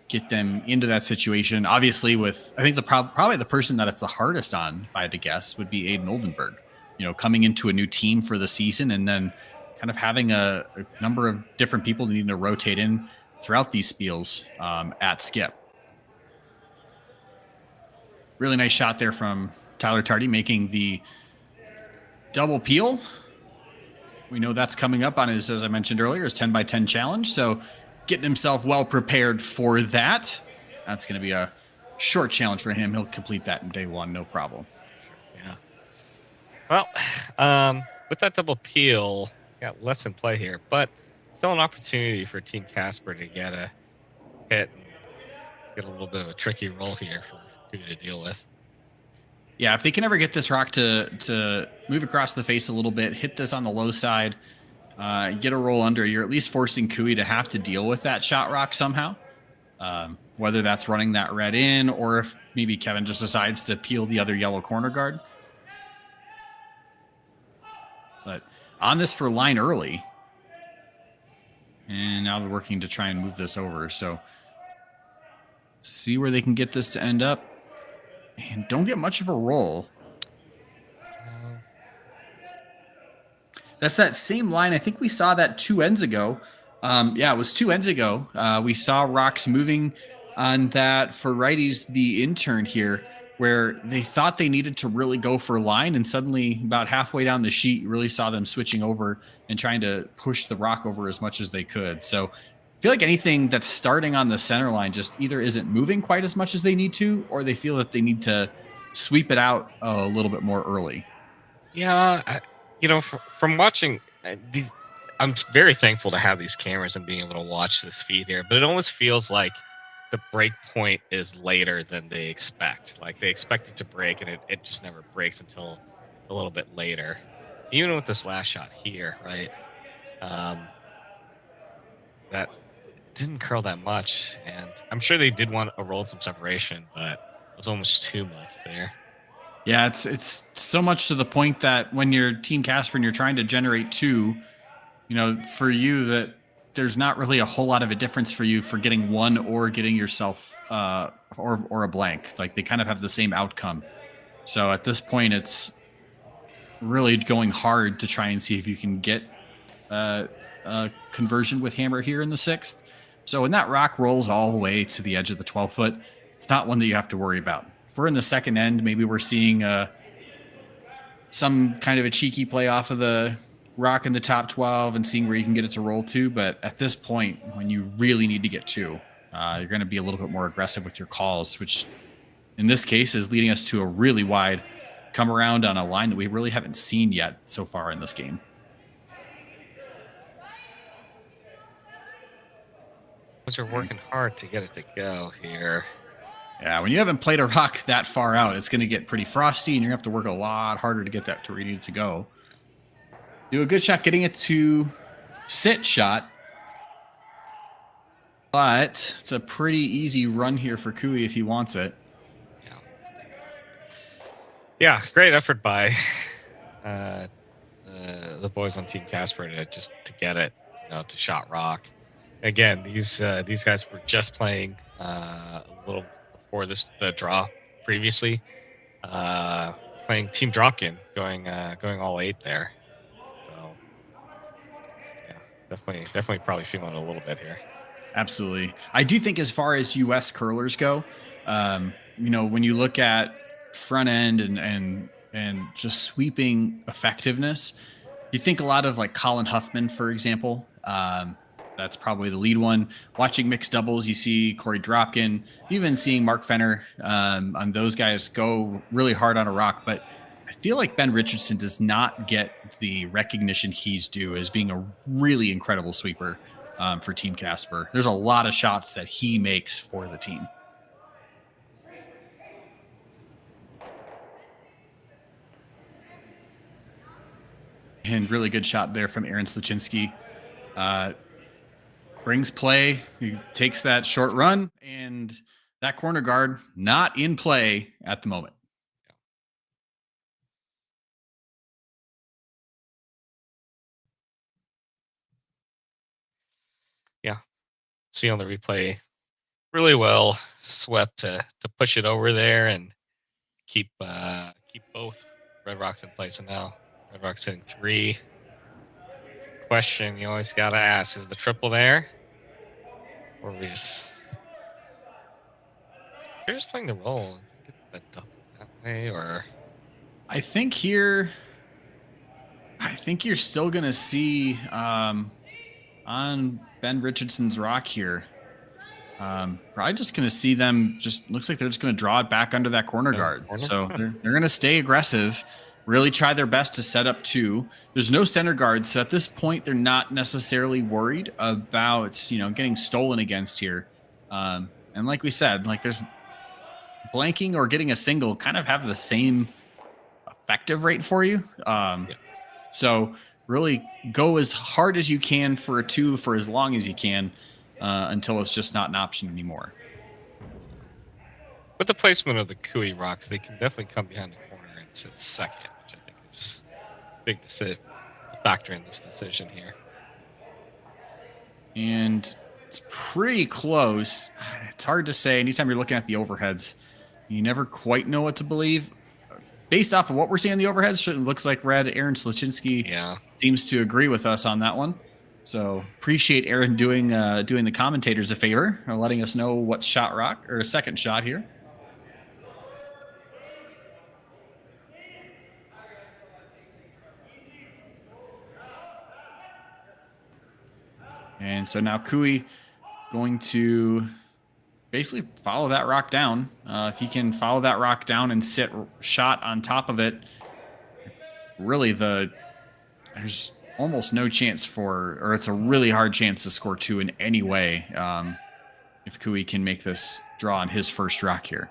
[SPEAKER 1] get them into that situation. Obviously, I think probably the person that it's the hardest on, if I had to guess, would be Aiden Oldenburg. Coming into a new team for the season and then kind of having a number of different people needing to rotate in throughout these spiels at skip. Really nice shot there from Tyler Tardy, making the double peel. We know that's coming up on his, as I mentioned earlier, his 10 by 10 challenge. So getting himself well prepared for that. That's going to be a short challenge for him. He'll complete that in day 1, no problem.
[SPEAKER 2] Yeah. Well, with that double peel, got less in play here, but still an opportunity for Team Casper to get a hit and get a little bit of a tricky roll here for Hoppe to deal with.
[SPEAKER 1] Yeah, if they can ever get this rock to move across the face a little bit, hit this on the low side, get a roll under, you're at least forcing Hoppe to have to deal with that shot rock somehow. Whether that's running that red in, or if maybe Kevin just decides to peel the other yellow corner guard. But on this for line early. And now they're working to try and move this over. So see where they can get this to end up. And don't get much of a roll. That's that same line. I think we saw that 2 ends ago. It was 2 ends ago. We saw rocks moving on that for righties, the intern here, where they thought they needed to really go for line, and suddenly about halfway down the sheet, you really saw them switching over and trying to push the rock over as much as they could. So I feel like anything that's starting on the center line just either isn't moving quite as much as they need to, or they feel that they need to sweep it out a little bit more early.
[SPEAKER 2] Yeah, from watching these, I'm very thankful to have these cameras and being able to watch this feed here, but it almost feels like the break point is later than they expect. Like, they expect it to break, and it just never breaks until a little bit later. Even with this last shot here, right? That didn't curl that much, and I'm sure they did want a roll some separation, but it was almost too much there.
[SPEAKER 1] Yeah, it's so much to the point that when you're Team Casper and you're trying to generate 2, for you, that there's not really a whole lot of a difference for you for getting 1 or getting yourself or a blank. Like, they kind of have the same outcome. So at this point, it's really going hard to try and see if you can get a conversion with hammer here in the 6th. So when that rock rolls all the way to the edge of the 12-foot, it's not one that you have to worry about. If we're in the second end, maybe we're seeing some kind of a cheeky play off of the rock in the top 12 and seeing where you can get it to roll to. But at this point, when you really need to get 2, you're going to be a little bit more aggressive with your calls, which in this case is leading us to a really wide come around on a line that we really haven't seen yet so far in this game.
[SPEAKER 2] They're working hard to get it to go here.
[SPEAKER 1] Yeah, when you haven't played a rock that far out, it's going to get pretty frosty, and you're going to have to work a lot harder to get that to where you need to go. Do a good shot getting it to sit shot. But it's a pretty easy run here for Kui if he wants it.
[SPEAKER 2] Yeah. Yeah, great effort by the boys on Team Casper to get it, to shot rock. Again, these guys were just playing a little before the draw previously, playing Team Dropkin, going all 8 there. So yeah, definitely probably feeling it a little bit here.
[SPEAKER 1] Absolutely. I do think as far as US curlers go, when you look at front end and just sweeping effectiveness, you think a lot of like Colin Huffman, for example. That's probably the lead one. Watching mixed doubles, you see Corey Dropkin, even seeing Mark Fenner on those guys go really hard on a rock. But I feel like Ben Richardson does not get the recognition he's due as being a really incredible sweeper for Team Casper. There's a lot of shots that he makes for the team. And really good shot there from Aaron Sluchinski. Brings play. He takes that short run, and that corner guard not in play at the moment.
[SPEAKER 2] Yeah. See on the replay, really well swept to push it over there and keep both Red Rocks in place. So now Red Rocks hitting 3. Question you always gotta ask: is the triple there, or are we just you're just playing the role? Get that double that way, or
[SPEAKER 1] I think you're still gonna see on Ben Richardson's rock here. Probably just going to see them. Just looks like they're just going to draw it back under that corner guard. So they're going to stay aggressive, really try their best to set up 2. There's no center guard, so at this point they're not necessarily worried about getting stolen against here. And like we said, like there's blanking or getting a single kind of have the same effective rate for you. So really go as hard as you can for a 2 for as long as you can. Until it's just not an option anymore.
[SPEAKER 2] With the placement of the Kui rocks, they can definitely come behind the corner and sit second, which I think is a big factor in this decision here.
[SPEAKER 1] And it's pretty close. It's hard to say. Anytime you're looking at the overheads, you never quite know what to believe. Based off of what we're seeing in the overheads, it looks like Red Aaron Sluchinski seems to agree with us on that one. So appreciate Aaron doing the commentators a favor and letting us know what shot rock or a second shot here. And so now Kui going to basically follow that rock down. If he can follow that rock down and sit shot on top of it, really there's almost no chance or it's a really hard chance to score 2 in any way if Kui can make this draw on his first rock here.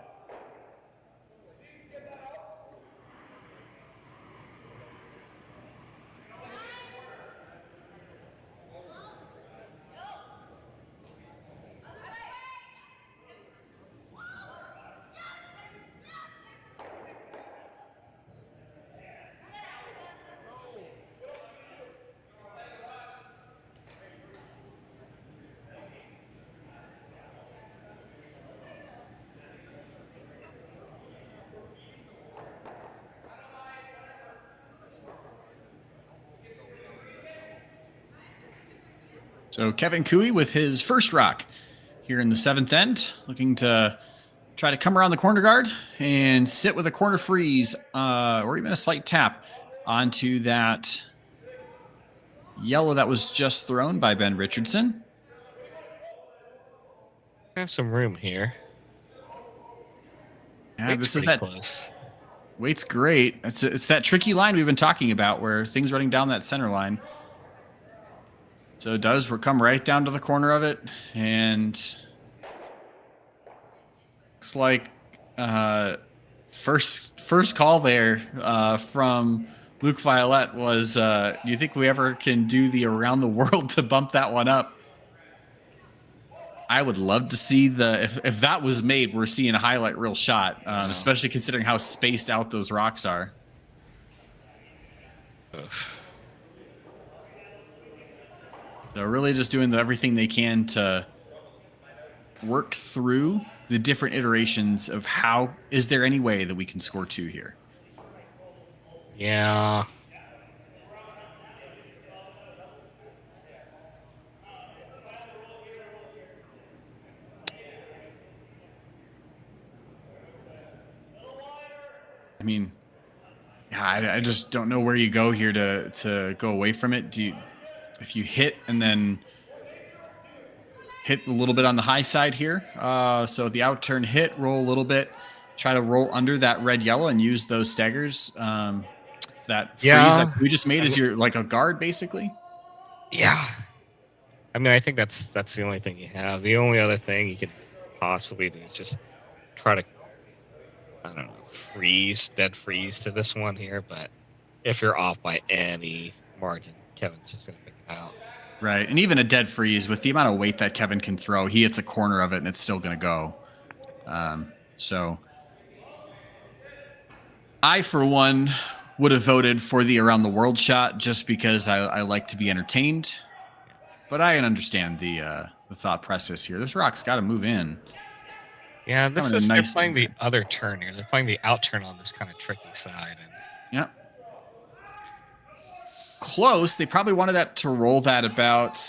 [SPEAKER 1] So Kevin Kui with his first rock here in the 7th end, looking to try to come around the corner guard and sit with a corner freeze or even a slight tap onto that yellow that was just thrown by Ben Richardson.
[SPEAKER 2] I have some room here.
[SPEAKER 1] Yeah, this is that close. Weight's great. It's that tricky line we've been talking about where things running down that center line. So it does come right down to the corner of it, and looks like first call there from Luke Violet was, do you think we ever can do the around the world to bump that one up? I would love to see if that was made, we're seeing a highlight reel shot, especially considering how spaced out those rocks are.
[SPEAKER 2] Oof.
[SPEAKER 1] So really just doing everything they can to work through the different iterations of how, is there any way that we can score 2 here?
[SPEAKER 2] Yeah.
[SPEAKER 1] I mean, yeah, I just don't know where you go here to go away from it. If you hit and then hit a little bit on the high side here, so the out turn hit, roll a little bit, try to roll under that red yellow and use those staggers. That freeze that we just made is your like a guard basically.
[SPEAKER 2] Yeah. I mean, I think that's the only thing you have. The only other thing you could possibly do is just try to, I don't know, dead freeze to this one here. But if you're off by any margin, Kevin's just going to pick it out.
[SPEAKER 1] Right. And even a dead freeze, with the amount of weight that Kevin can throw, he hits a corner of it and it's still going to go. So I, for one, would have voted for the around the world shot just because I like to be entertained. But I understand the thought process here. This rock's got to move in.
[SPEAKER 2] Yeah, they're playing the other turn here. They're playing the out turn on this kind of tricky side. And
[SPEAKER 1] yep. Close. They probably wanted that to roll that about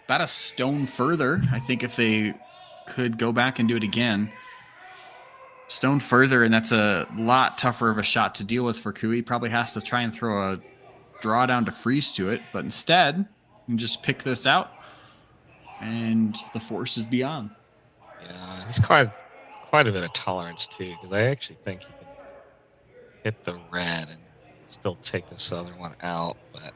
[SPEAKER 1] a stone further. I think if they could go back and do it again. Stone further, and that's a lot tougher of a shot to deal with for Kui. Probably has to try and throw a drawdown to freeze to it, but instead, you can just pick this out, and the force is beyond.
[SPEAKER 2] Yeah, he's quite a bit of tolerance too, because I actually think he can hit the red and still take this other one out, but.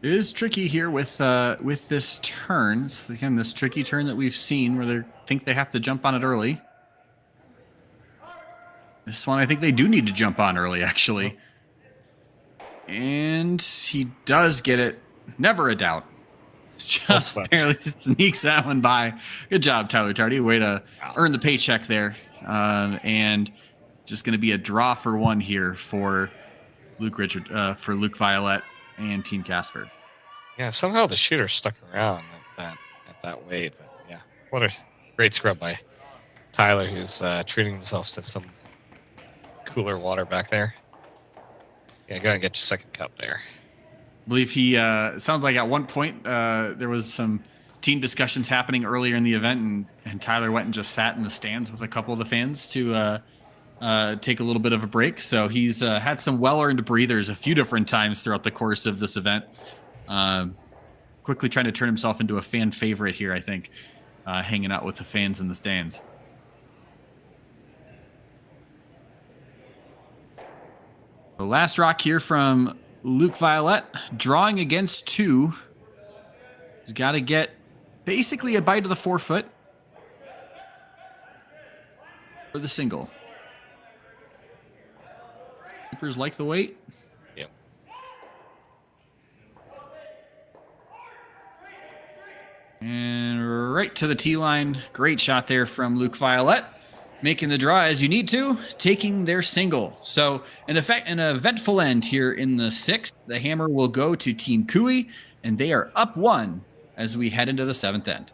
[SPEAKER 1] It is tricky here with this turn. So again, this tricky turn that we've seen where they think they have to jump on it early. This one, I think they do need to jump on early, actually. And he does get it. Never a doubt. Just barely sneaks that one by. Good job, Tyler Tardy. Way to earn the paycheck there. And just going to be a draw for 1 here for Luke Violet and Team Casper.
[SPEAKER 2] Yeah, somehow the shooter stuck around at that weight. But yeah, what a great scrub by Tyler, who's treating himself to some cooler water back there. Yeah, go ahead and get your second cup there.
[SPEAKER 1] I believe he sounds like at one point there was some team discussions happening earlier in the event, and Tyler went and just sat in the stands with a couple of the fans to take a little bit of a break. So he's had some well-earned breathers a few different times throughout the course of this event. Quickly trying to turn himself into a fan favorite here, I think, hanging out with the fans in the stands. The last rock here from Luke Violet, drawing against 2. He's got to get basically a bite of the 4-foot for the single. Keepers like the weight.
[SPEAKER 2] Yep.
[SPEAKER 1] And right to the tee line. Great shot there from Luke Violet. Making the draw as you need to, taking their single. So an eventful end here in the 6th. The hammer will go to Team Kui, and they are up 1 as we head into the 7th end.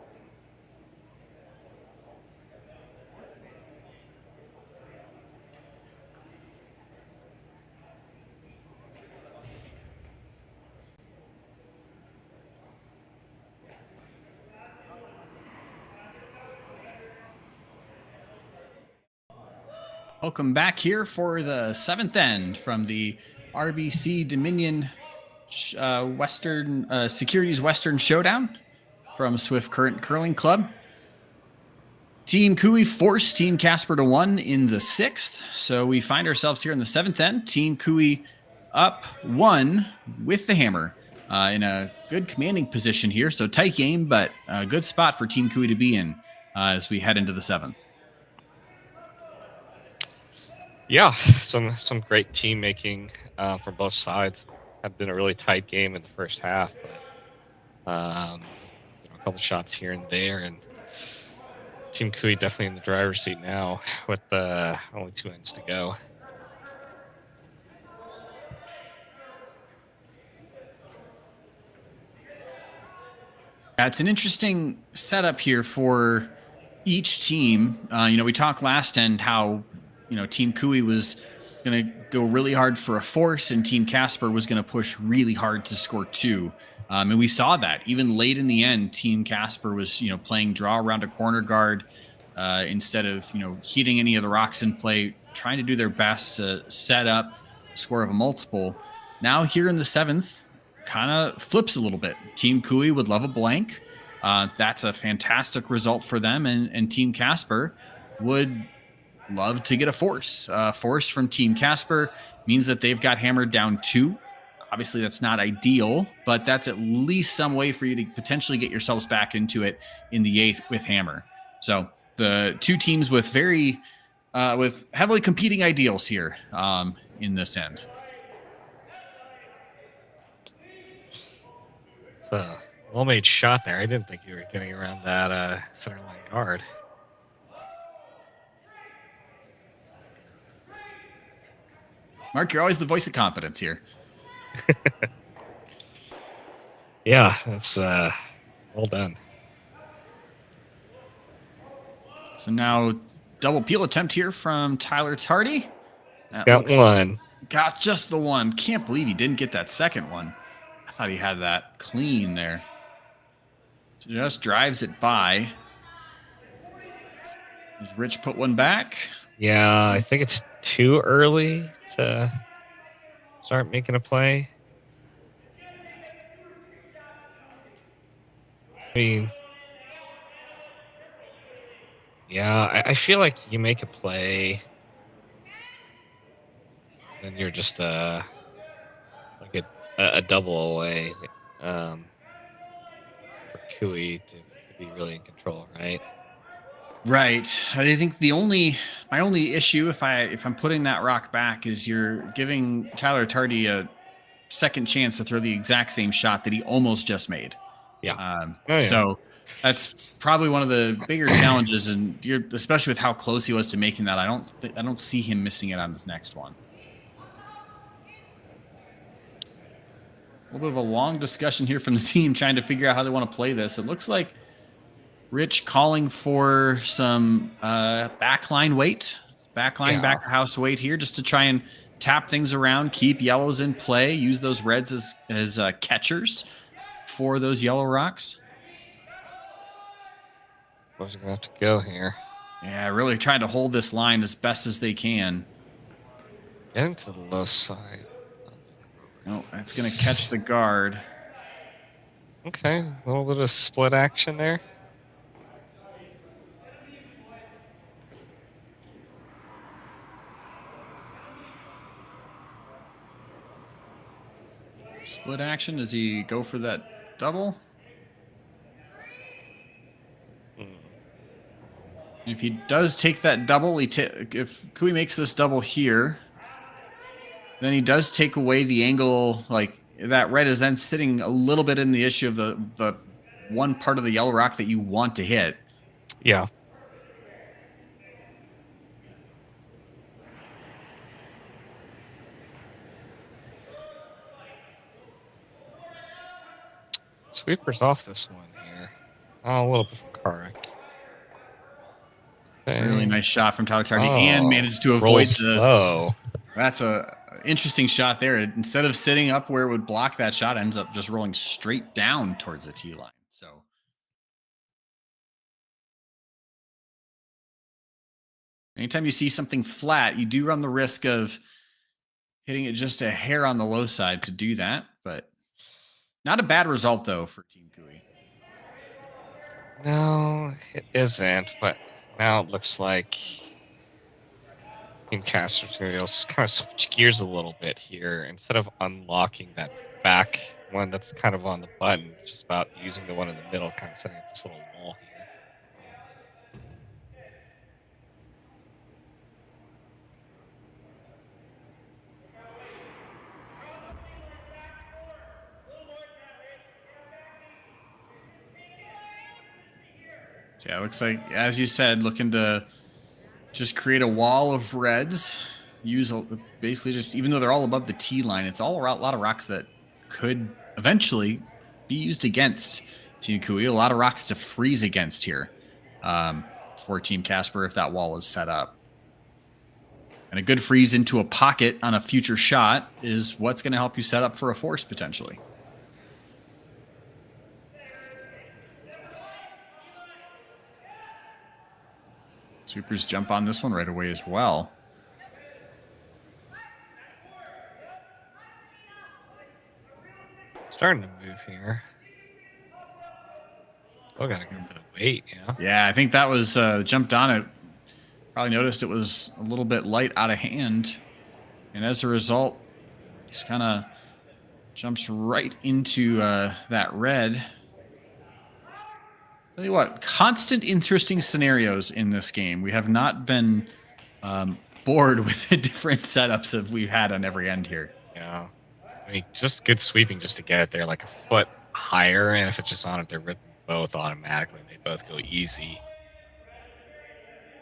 [SPEAKER 1] Welcome back here for the 7th end from the RBC Dominion Securities Western Showdown from Swift Current Curling Club. Team Kui forced Team Casper to 1 in the 6th. So we find ourselves here in the 7th end. Team Kui up 1 with the hammer in a good commanding position here. So tight game, but a good spot for Team Kui to be in as we head into the 7th.
[SPEAKER 2] Yeah, some great team making from both sides. Had been a really tight game in the first half, but a couple shots here and there, and Team Kui definitely in the driver's seat now with only 2 ends to go.
[SPEAKER 1] Yeah, it's an interesting setup here for each team. We talked last end how, Team Kui was going to go really hard for a force and Team Casper was going to push really hard to score 2. And we saw that even late in the end, Team Casper was, playing draw around a corner guard instead of, hitting any of the rocks in play, trying to do their best to set up a score of a multiple. Now here in the 7th, kind of flips a little bit. Team Kui would love a blank. That's a fantastic result for them. And Team Casper would love to get a force. Force from Team Casper means that they've got hammered down 2. Obviously, that's not ideal, but that's at least some way for you to potentially get yourselves back into it in the 8th with hammer. So the two teams with with heavily competing ideals here in this end.
[SPEAKER 2] It's a well-made shot there. I didn't think you were getting around that center line guard.
[SPEAKER 1] Mark, you're always the voice of confidence here.
[SPEAKER 2] Yeah, that's well done.
[SPEAKER 1] So now double peel attempt here from Tyler Tardy.
[SPEAKER 2] Got one.
[SPEAKER 1] Got just the one. Can't believe he didn't get that second one. I thought he had that clean there. So just drives it by. Does Rich put one back?
[SPEAKER 2] Yeah, I think it's too early to start making a play. I mean, yeah, I feel like you make a play, then you're just like a double away for Kui to be really in control, right?
[SPEAKER 1] Right. I think my only issue if I'm putting that rock back is you're giving Tyler Tardy a second chance to throw the exact same shot that he almost just made.
[SPEAKER 2] Yeah.
[SPEAKER 1] So that's probably one of the bigger challenges, and especially with how close he was to making that. I don't see him missing it on this next one. A little bit of a long discussion here from the team trying to figure out how they want to play this. It looks like Rich calling for some backline weight, back to house weight here, just to try and tap things around, keep yellows in play, use those reds as catchers for those yellow rocks.
[SPEAKER 2] Where's it gonna have to go here?
[SPEAKER 1] Yeah, really trying to hold this line as best as they can.
[SPEAKER 2] Get into the low side.
[SPEAKER 1] No, that's going to catch the guard.
[SPEAKER 2] Okay, a little bit of split action there.
[SPEAKER 1] Split action. Does he go for that double? If he does take that double, if Kui makes this double here, then he does take away the angle. Like that red is then sitting a little bit in the issue of the one part of the yellow rock that you want to hit.
[SPEAKER 2] Yeah. Sweeper's off this one here. Oh, a little bit from Karak. Okay.
[SPEAKER 1] Really nice shot from Tyler Tardy and managed to avoid That's a interesting shot there. Instead of sitting up where it would block that shot, ends up just rolling straight down towards the tee line. So anytime you see something flat, you do run the risk of hitting it just a hair on the low side to do that, but not a bad result though for Team Kui.
[SPEAKER 2] No, it isn't, but now it looks like Team Casper's going to be able to kind of switch gears a little bit here. Instead of unlocking that back one that's kind of on the button, it's just about using the one in the middle, kind of setting up this little wall here.
[SPEAKER 1] Yeah, it looks like, as you said, looking to just create a wall of reds. Basically just, even though they're all above the T line, it's all a lot of rocks that could eventually be used against Team Kui. A lot of rocks to freeze against here for Team Casper if that wall is set up. And a good freeze into a pocket on a future shot is what's going to help you set up for a force potentially. Sweepers jump on this one right away as well.
[SPEAKER 2] Starting to move here. Still gotta go for the weight,
[SPEAKER 1] Yeah, I think that was jumped on it. Probably noticed it was a little bit light out of hand. And as a result, just kind of jumps right into that red. Tell you what, constant interesting scenarios in this game. We have not been bored with the different setups that we've had on every end here.
[SPEAKER 2] Yeah. I mean, just good sweeping just to get it there like a foot higher, and if it's just on it, they're ripping both automatically. They both go easy.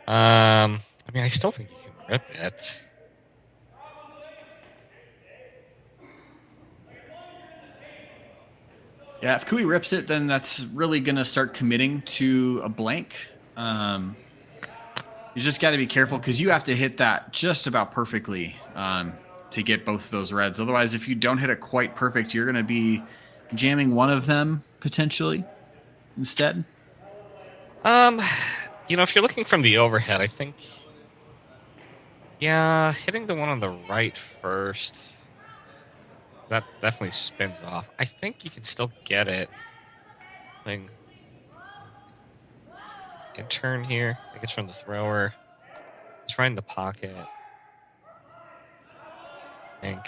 [SPEAKER 2] I mean, I still think you can rip it.
[SPEAKER 1] Yeah, if Kui rips it, then that's really going to start committing to a blank. You just got to be careful because you have to hit that just about perfectly to get both of those reds. Otherwise, if you don't hit it quite perfect, you're going to be jamming one of them potentially instead.
[SPEAKER 2] You know, if you're looking from the overhead, I think, yeah, hitting the one on the right first, that definitely spins off. I think you can still get it. Playing in turn here, I guess from the thrower. Just right in the pocket. I think.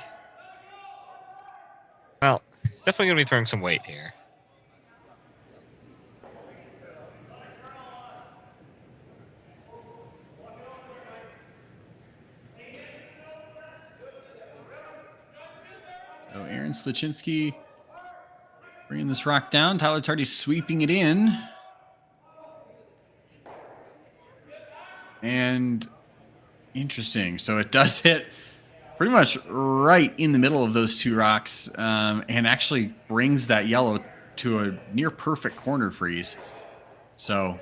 [SPEAKER 2] Well, he's definitely going to be throwing some weight here.
[SPEAKER 1] So Aaron Sluchinski bringing this rock down. Tyler Tardy sweeping it in. And interesting. So it does hit pretty much right in the middle of those two rocks and actually brings that yellow to a near perfect corner freeze. So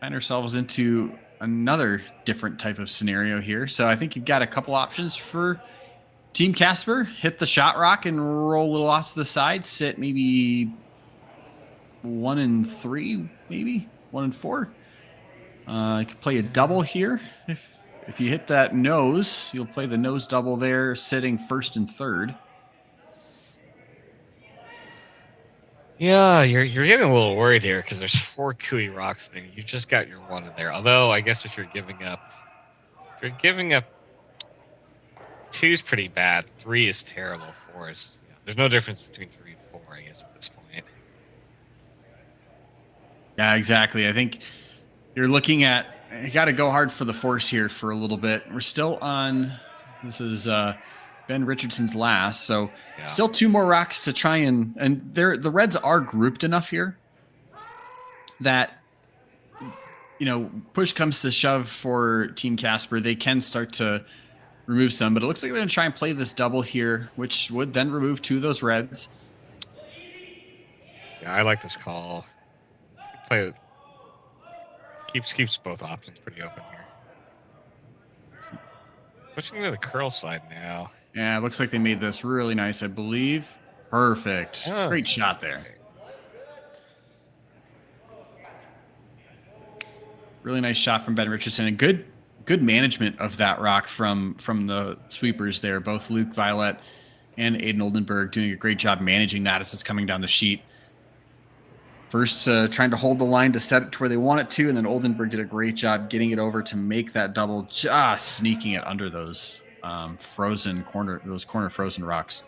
[SPEAKER 1] find ourselves into another different type of scenario here. So I think you've got a couple options for Team Casper. Hit the shot rock and roll a little off to the side. Sit maybe 1 and 3, maybe 1 and 4. You could play a double here. If you hit that nose, you'll play the nose double there, sitting first and third.
[SPEAKER 2] Yeah, you're getting a little worried here because there's 4 Kui rocks there. You just got your 1 in there. Although I guess if you're giving up 2 is pretty bad. 3 is terrible. 4 is, there's no difference between 3 and 4, I guess, at this point.
[SPEAKER 1] Yeah, exactly. I think you're looking at, you got to go hard for the force here for a little bit. We're still on, this is Ben Richardson's last, so still 2 more rocks to try and the reds are grouped enough here that, push comes to shove for Team Casper. They can start to remove some, but it looks like they're going to try and play this double here, which would then remove 2 of those reds.
[SPEAKER 2] Yeah, I like this call. Play it. Keeps both options pretty open here. Switching to the curl side now.
[SPEAKER 1] Yeah, it looks like they made this really nice, I believe. Perfect.
[SPEAKER 2] Oh.
[SPEAKER 1] Great shot there. Really nice shot from Ben Richardson, and good management of that rock from the sweepers there. Both Luke Violet and Aiden Oldenburg doing a great job managing that as it's coming down the sheet. First, trying to hold the line to set it to where they want it to, and then Oldenburg did a great job getting it over to make that double, just sneaking it under those corner frozen rocks.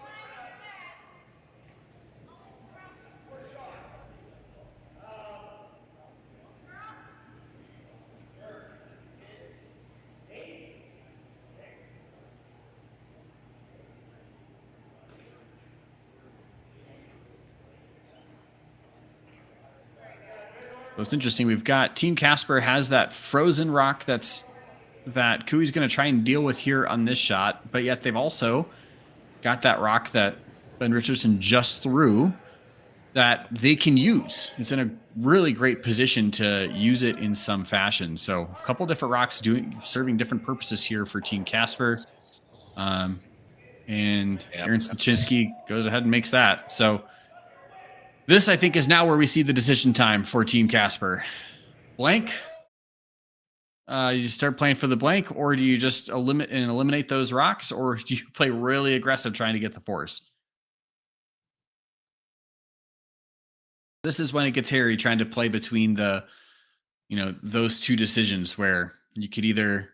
[SPEAKER 1] So it's interesting. We've got Team Casper has that frozen rock that Kui's going to try and deal with here on this shot, but yet they've also got that rock that Ben Richardson just threw that they can use. It's in a really great position to use it in some fashion. So a couple different rocks serving different purposes here for Team Casper. And Aaron Stachinski goes ahead and makes that. So this, I think, is now where we see the decision time for Team Casper. Blank. You start playing for the blank, or do you just eliminate those rocks, or do you play really aggressive trying to get the force? This is when it gets hairy, trying to play between those two decisions where you could either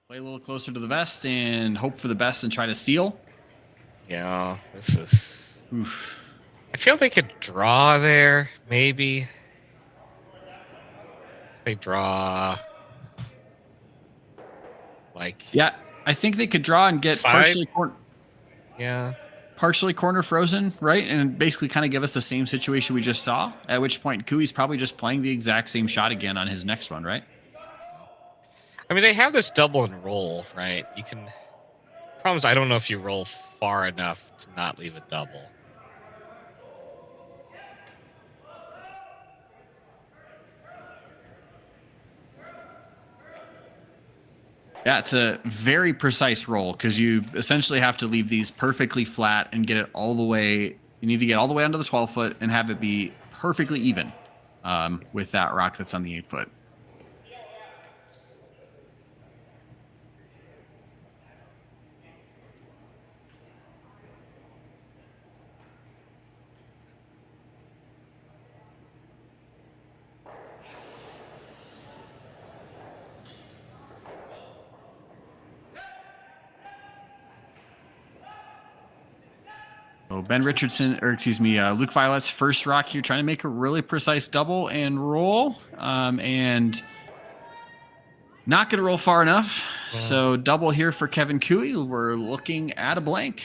[SPEAKER 1] play a little closer to the vest and hope for the best and try to steal.
[SPEAKER 2] Yeah, this is...
[SPEAKER 1] Oof.
[SPEAKER 2] I feel they could draw there, maybe. They draw...
[SPEAKER 1] Yeah, I think they could draw and get partially corner frozen, right? And basically kind of give us the same situation we just saw, at which point Kui's probably just playing the exact same shot again on his next one, right?
[SPEAKER 2] I mean, they have this double and roll, right? You can... Problem is, I don't know if you roll far enough to not leave a double.
[SPEAKER 1] Yeah, it's a very precise roll because you essentially have to leave these perfectly flat and get it all the way. You need to get all the way under the 12 foot and have it be perfectly even with that rock that's on the 8 foot. So Ben Richardson, Luke Violet's first rock here, trying to make a really precise double and roll, and not going to roll far enough. Yeah. So double here for Kevin Kui. We're looking at a blank.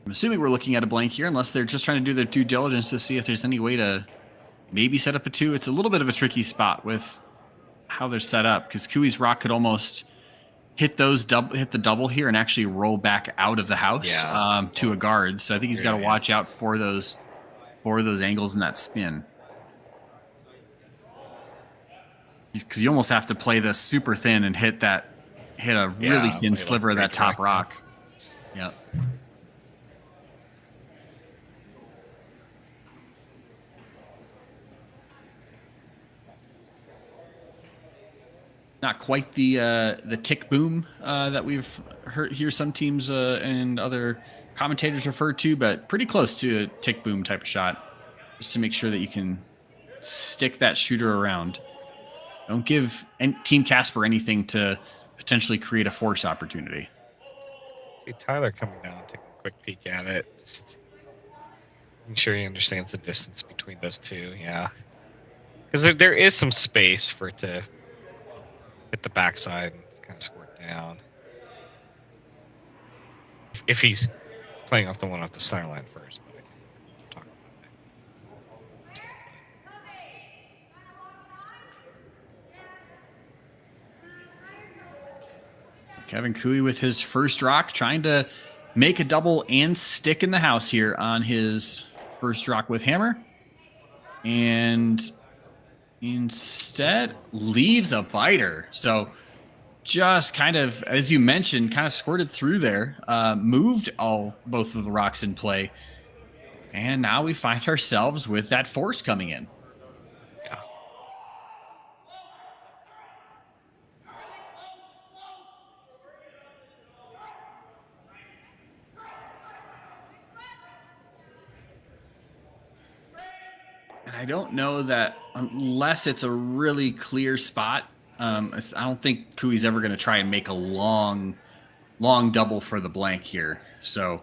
[SPEAKER 1] I'm assuming we're looking at a blank here, unless they're just trying to do their due diligence to see if there's any way to maybe set up a 2. It's a little bit of a tricky spot with how they're set up because Kui's rock could almost hit the double here and actually roll back out of the house to a guard. So I think he's got to watch out for those angles in that spin. Because you almost have to play this super thin and hit a really thin sliver of that top rock. Yep. Not quite the tick boom that we've hear some teams and other commentators refer to, but pretty close to a tick boom type of shot, just to make sure that you can stick that shooter around. Don't give Team Casper anything to potentially create a force opportunity.
[SPEAKER 2] See Tyler coming down and taking a quick peek at it, just making sure he understands the distance between those two. Yeah, because there is some space for it to hit the backside and kind of squirt down. If he's playing off the one off the center line first, but we'll talk about that.
[SPEAKER 1] Kevin Kui with his first rock, trying to make a double and stick in the house here on his first rock with hammer. And instead leaves a biter. So just kind of, as you mentioned, kind of squirted through there, moved both of the rocks in play. And now we find ourselves with that force coming in.
[SPEAKER 2] Yeah.
[SPEAKER 1] And I don't know that unless it's a really clear spot, I don't think Kui's ever going to try and make a long double for the blank here. So,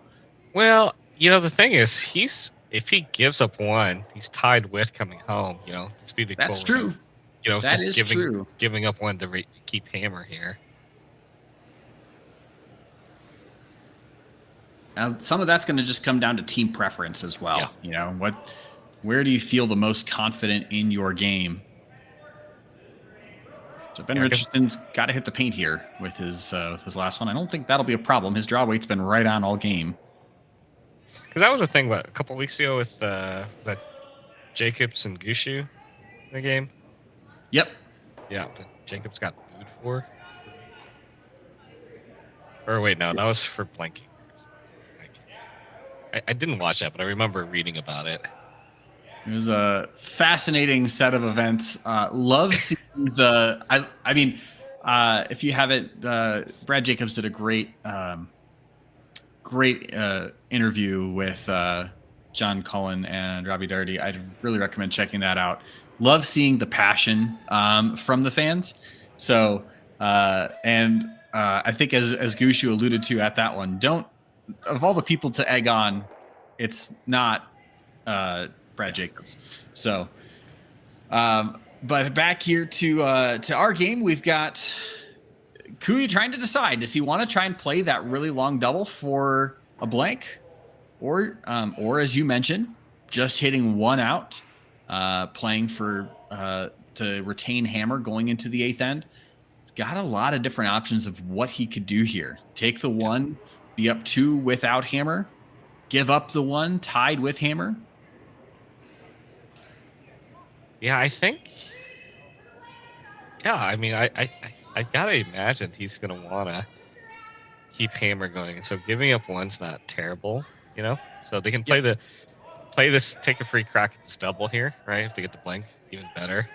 [SPEAKER 2] well, the thing is, if he gives up one, he's tied with coming home. It's be the
[SPEAKER 1] that's true.
[SPEAKER 2] Of,
[SPEAKER 1] that
[SPEAKER 2] just
[SPEAKER 1] is true.
[SPEAKER 2] Giving up one to keep hammer here.
[SPEAKER 1] Now, some of that's going to just come down to team preference as well.
[SPEAKER 2] Yeah.
[SPEAKER 1] You know, where do you feel the most confident in your game? So Ben Richardson's got to hit the paint here with his last one. I don't think that'll be a problem. His draw weight's been right on all game.
[SPEAKER 2] Because that was a thing, a couple weeks ago with was that Jacobs and Gushu in the game?
[SPEAKER 1] Yep.
[SPEAKER 2] Yeah, but Jacobs got booed for. Or wait, no, that was for blanking. I didn't watch that, but I remember reading about it.
[SPEAKER 1] It was a fascinating set of events. Love seeing if you haven't, Brad Jacobs did a great interview with John Cullen and Robbie Darty. I'd really recommend checking that out. Love seeing the passion from the fans. So, I think as Gushu alluded to at that one, of all the people to egg on, it's not Brad Jacobs. So, but back here to our game, we've got Kui trying to decide, does he want to try and play that really long double for a blank, or as you mentioned, just hitting one out, playing for to retain hammer going into the 8th end. He's got a lot of different options of what he could do here. Take the 1, be up 2 without hammer, give up the 1 tied with hammer.
[SPEAKER 2] Yeah, I think. Yeah, I mean, I gotta imagine he's gonna wanna keep hammer going, so giving up 1's not terrible, you know. So they can play this, take a free crack at this double here, right? If they get the blank, even better.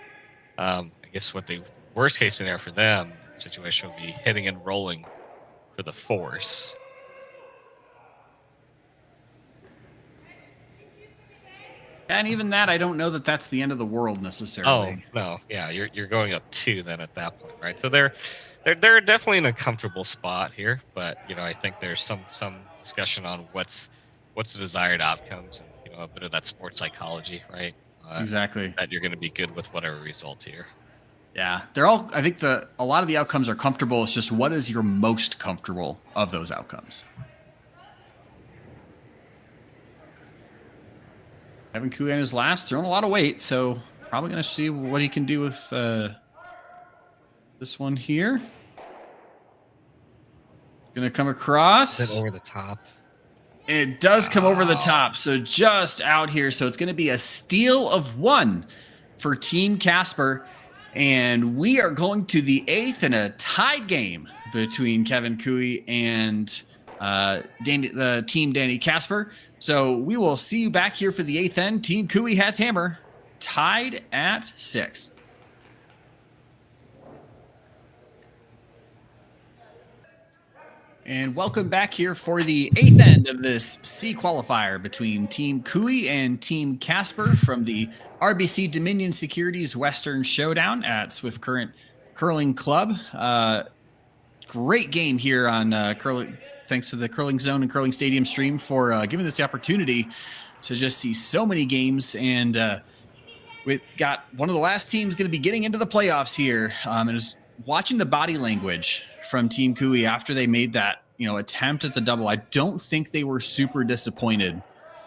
[SPEAKER 2] I guess what the worst case scenario for them situation would be hitting and rolling for the force.
[SPEAKER 1] And even that, I don't know that that's the end of the world necessarily.
[SPEAKER 2] Oh no, yeah, you're going up 2 then at that point, right? So they're definitely in a comfortable spot here, but you know, I think there's some discussion on what's the desired outcomes, and you know, a bit of that sports psychology, right?
[SPEAKER 1] Exactly.
[SPEAKER 2] That you're going to be good with whatever result here.
[SPEAKER 1] Yeah, they're all. I think a lot of the outcomes are comfortable. It's just what is your most comfortable of those outcomes. Kevin Kui in his last, throwing a lot of weight, so probably going to see what he can do with this one here. Going to come across.
[SPEAKER 2] Over the top.
[SPEAKER 1] And it does come over the top, so just out here. So it's going to be a steal of 1 for Team Casper. And we are going to the 8th in a tied game between Kevin Kui and Team Danny Casper. So we will see you back here for the 8th end. Team Kui has hammer, tied at 6. And welcome back here for the 8th end of this C qualifier between Team Kui and Team Casper from the RBC Dominion Securities Western Showdown at Swift Current Curling Club. Great game here on curling. Thanks to the Curling Zone and Curling Stadium stream for giving us the opportunity to just see so many games. And we've got one of the last teams going to be getting into the playoffs here. And is watching the body language from Team Kui after they made that, attempt at the double. I don't think they were super disappointed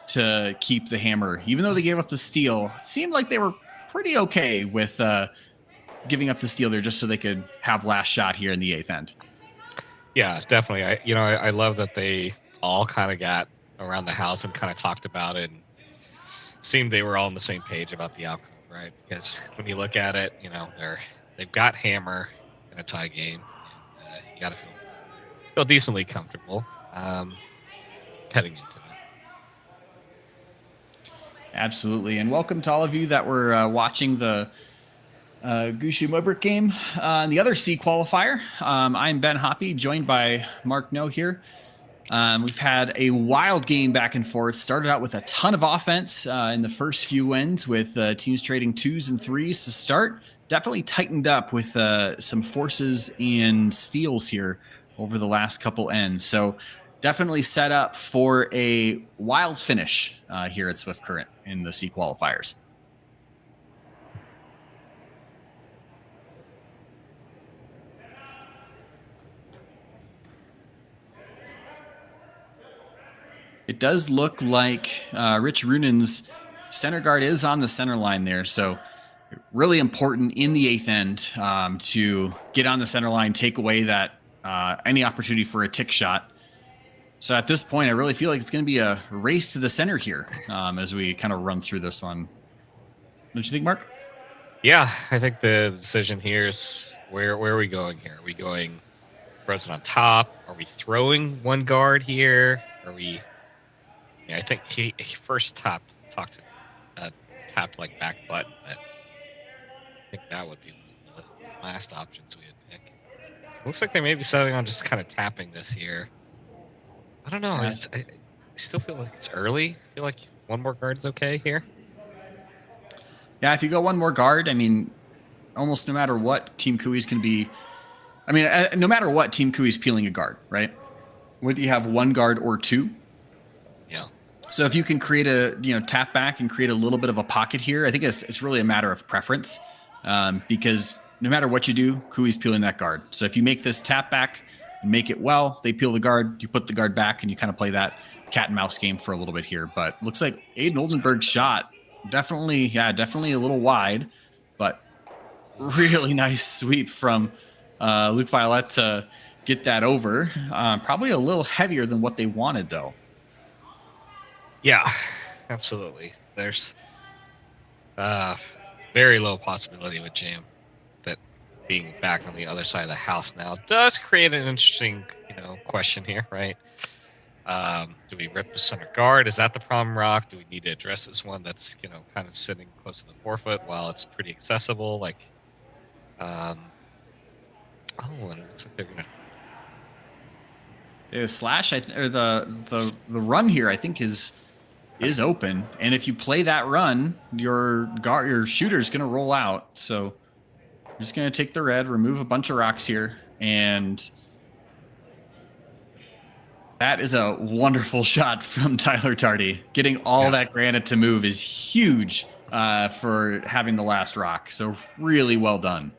[SPEAKER 1] to keep the hammer, even though they gave up the steal. It seemed like they were pretty okay with giving up the steal there just so they could have last shot here in the 8th end.
[SPEAKER 2] Yeah, definitely. I love that they all kind of got around the house and kind of talked about it and seemed they were all on the same page about the outcome, right? Because when you look at it, they've got hammer in a tie game, and you got to feel decently comfortable heading into it.
[SPEAKER 1] Absolutely, and welcome to all of you that were watching the Gushu Mobrick game on the other C qualifier. I'm Ben Hoppe, joined by Mark No here. We've had a wild game back and forth. Started out with a ton of offense in the first few wins with teams trading 2s and 3s to start. Definitely tightened up with some forces and steals here over the last couple ends. So definitely set up for a wild finish here at Swift Current in the C qualifiers. does look like Rich Runen's center guard is on the center line there. So really important in the 8th end to get on the center line, take away that any opportunity for a tick shot. So at this point, I really feel like it's going to be a race to the center here as we kind of run through this one. Don't you think, Mark?
[SPEAKER 2] Yeah, I think the decision here is where are we going here? Are we going present on top? Are we throwing one guard here? Are we? Yeah, I think he first tapped like back button, but I think that would be one of the last options we would pick. Looks like they may be settling on just kind of tapping this here. I don't know. I still feel like it's early. I feel like one more guard's okay here.
[SPEAKER 1] Yeah, if you go one more guard, I mean, almost no matter what, Team Cooey's can be. I mean, no matter what, Team Cooey's peeling a guard, right? Whether you have one guard or two.
[SPEAKER 2] Yeah.
[SPEAKER 1] So if you can create a tap back and create a little bit of a pocket here, I think it's really a matter of preference because no matter what you do, Cooey's peeling that guard. So if you make this tap back and make it well, they peel the guard, you put the guard back, and you kind of play that cat and mouse game for a little bit here. But looks like Aiden Oldenburg's shot definitely a little wide, but really nice sweep from Luke Violet to get that over. Probably a little heavier than what they wanted, though.
[SPEAKER 2] Yeah, absolutely. There's very low possibility with Jam that being back on the other side of the house now does create an interesting, question here, right? Do we rip the center guard? Is that the problem rock? Do we need to address this one that's, kind of sitting close to the 4-foot while it's pretty accessible? Like, and it looks like they're gonna.
[SPEAKER 1] The slash, or the run here, I think is open, and if you play that run, your shooter's gonna roll out. So you're just gonna take the red, remove a bunch of rocks here, and that is a wonderful shot from Tyler Tardy. Getting all that granite to move is huge for having the last rock. So really well done.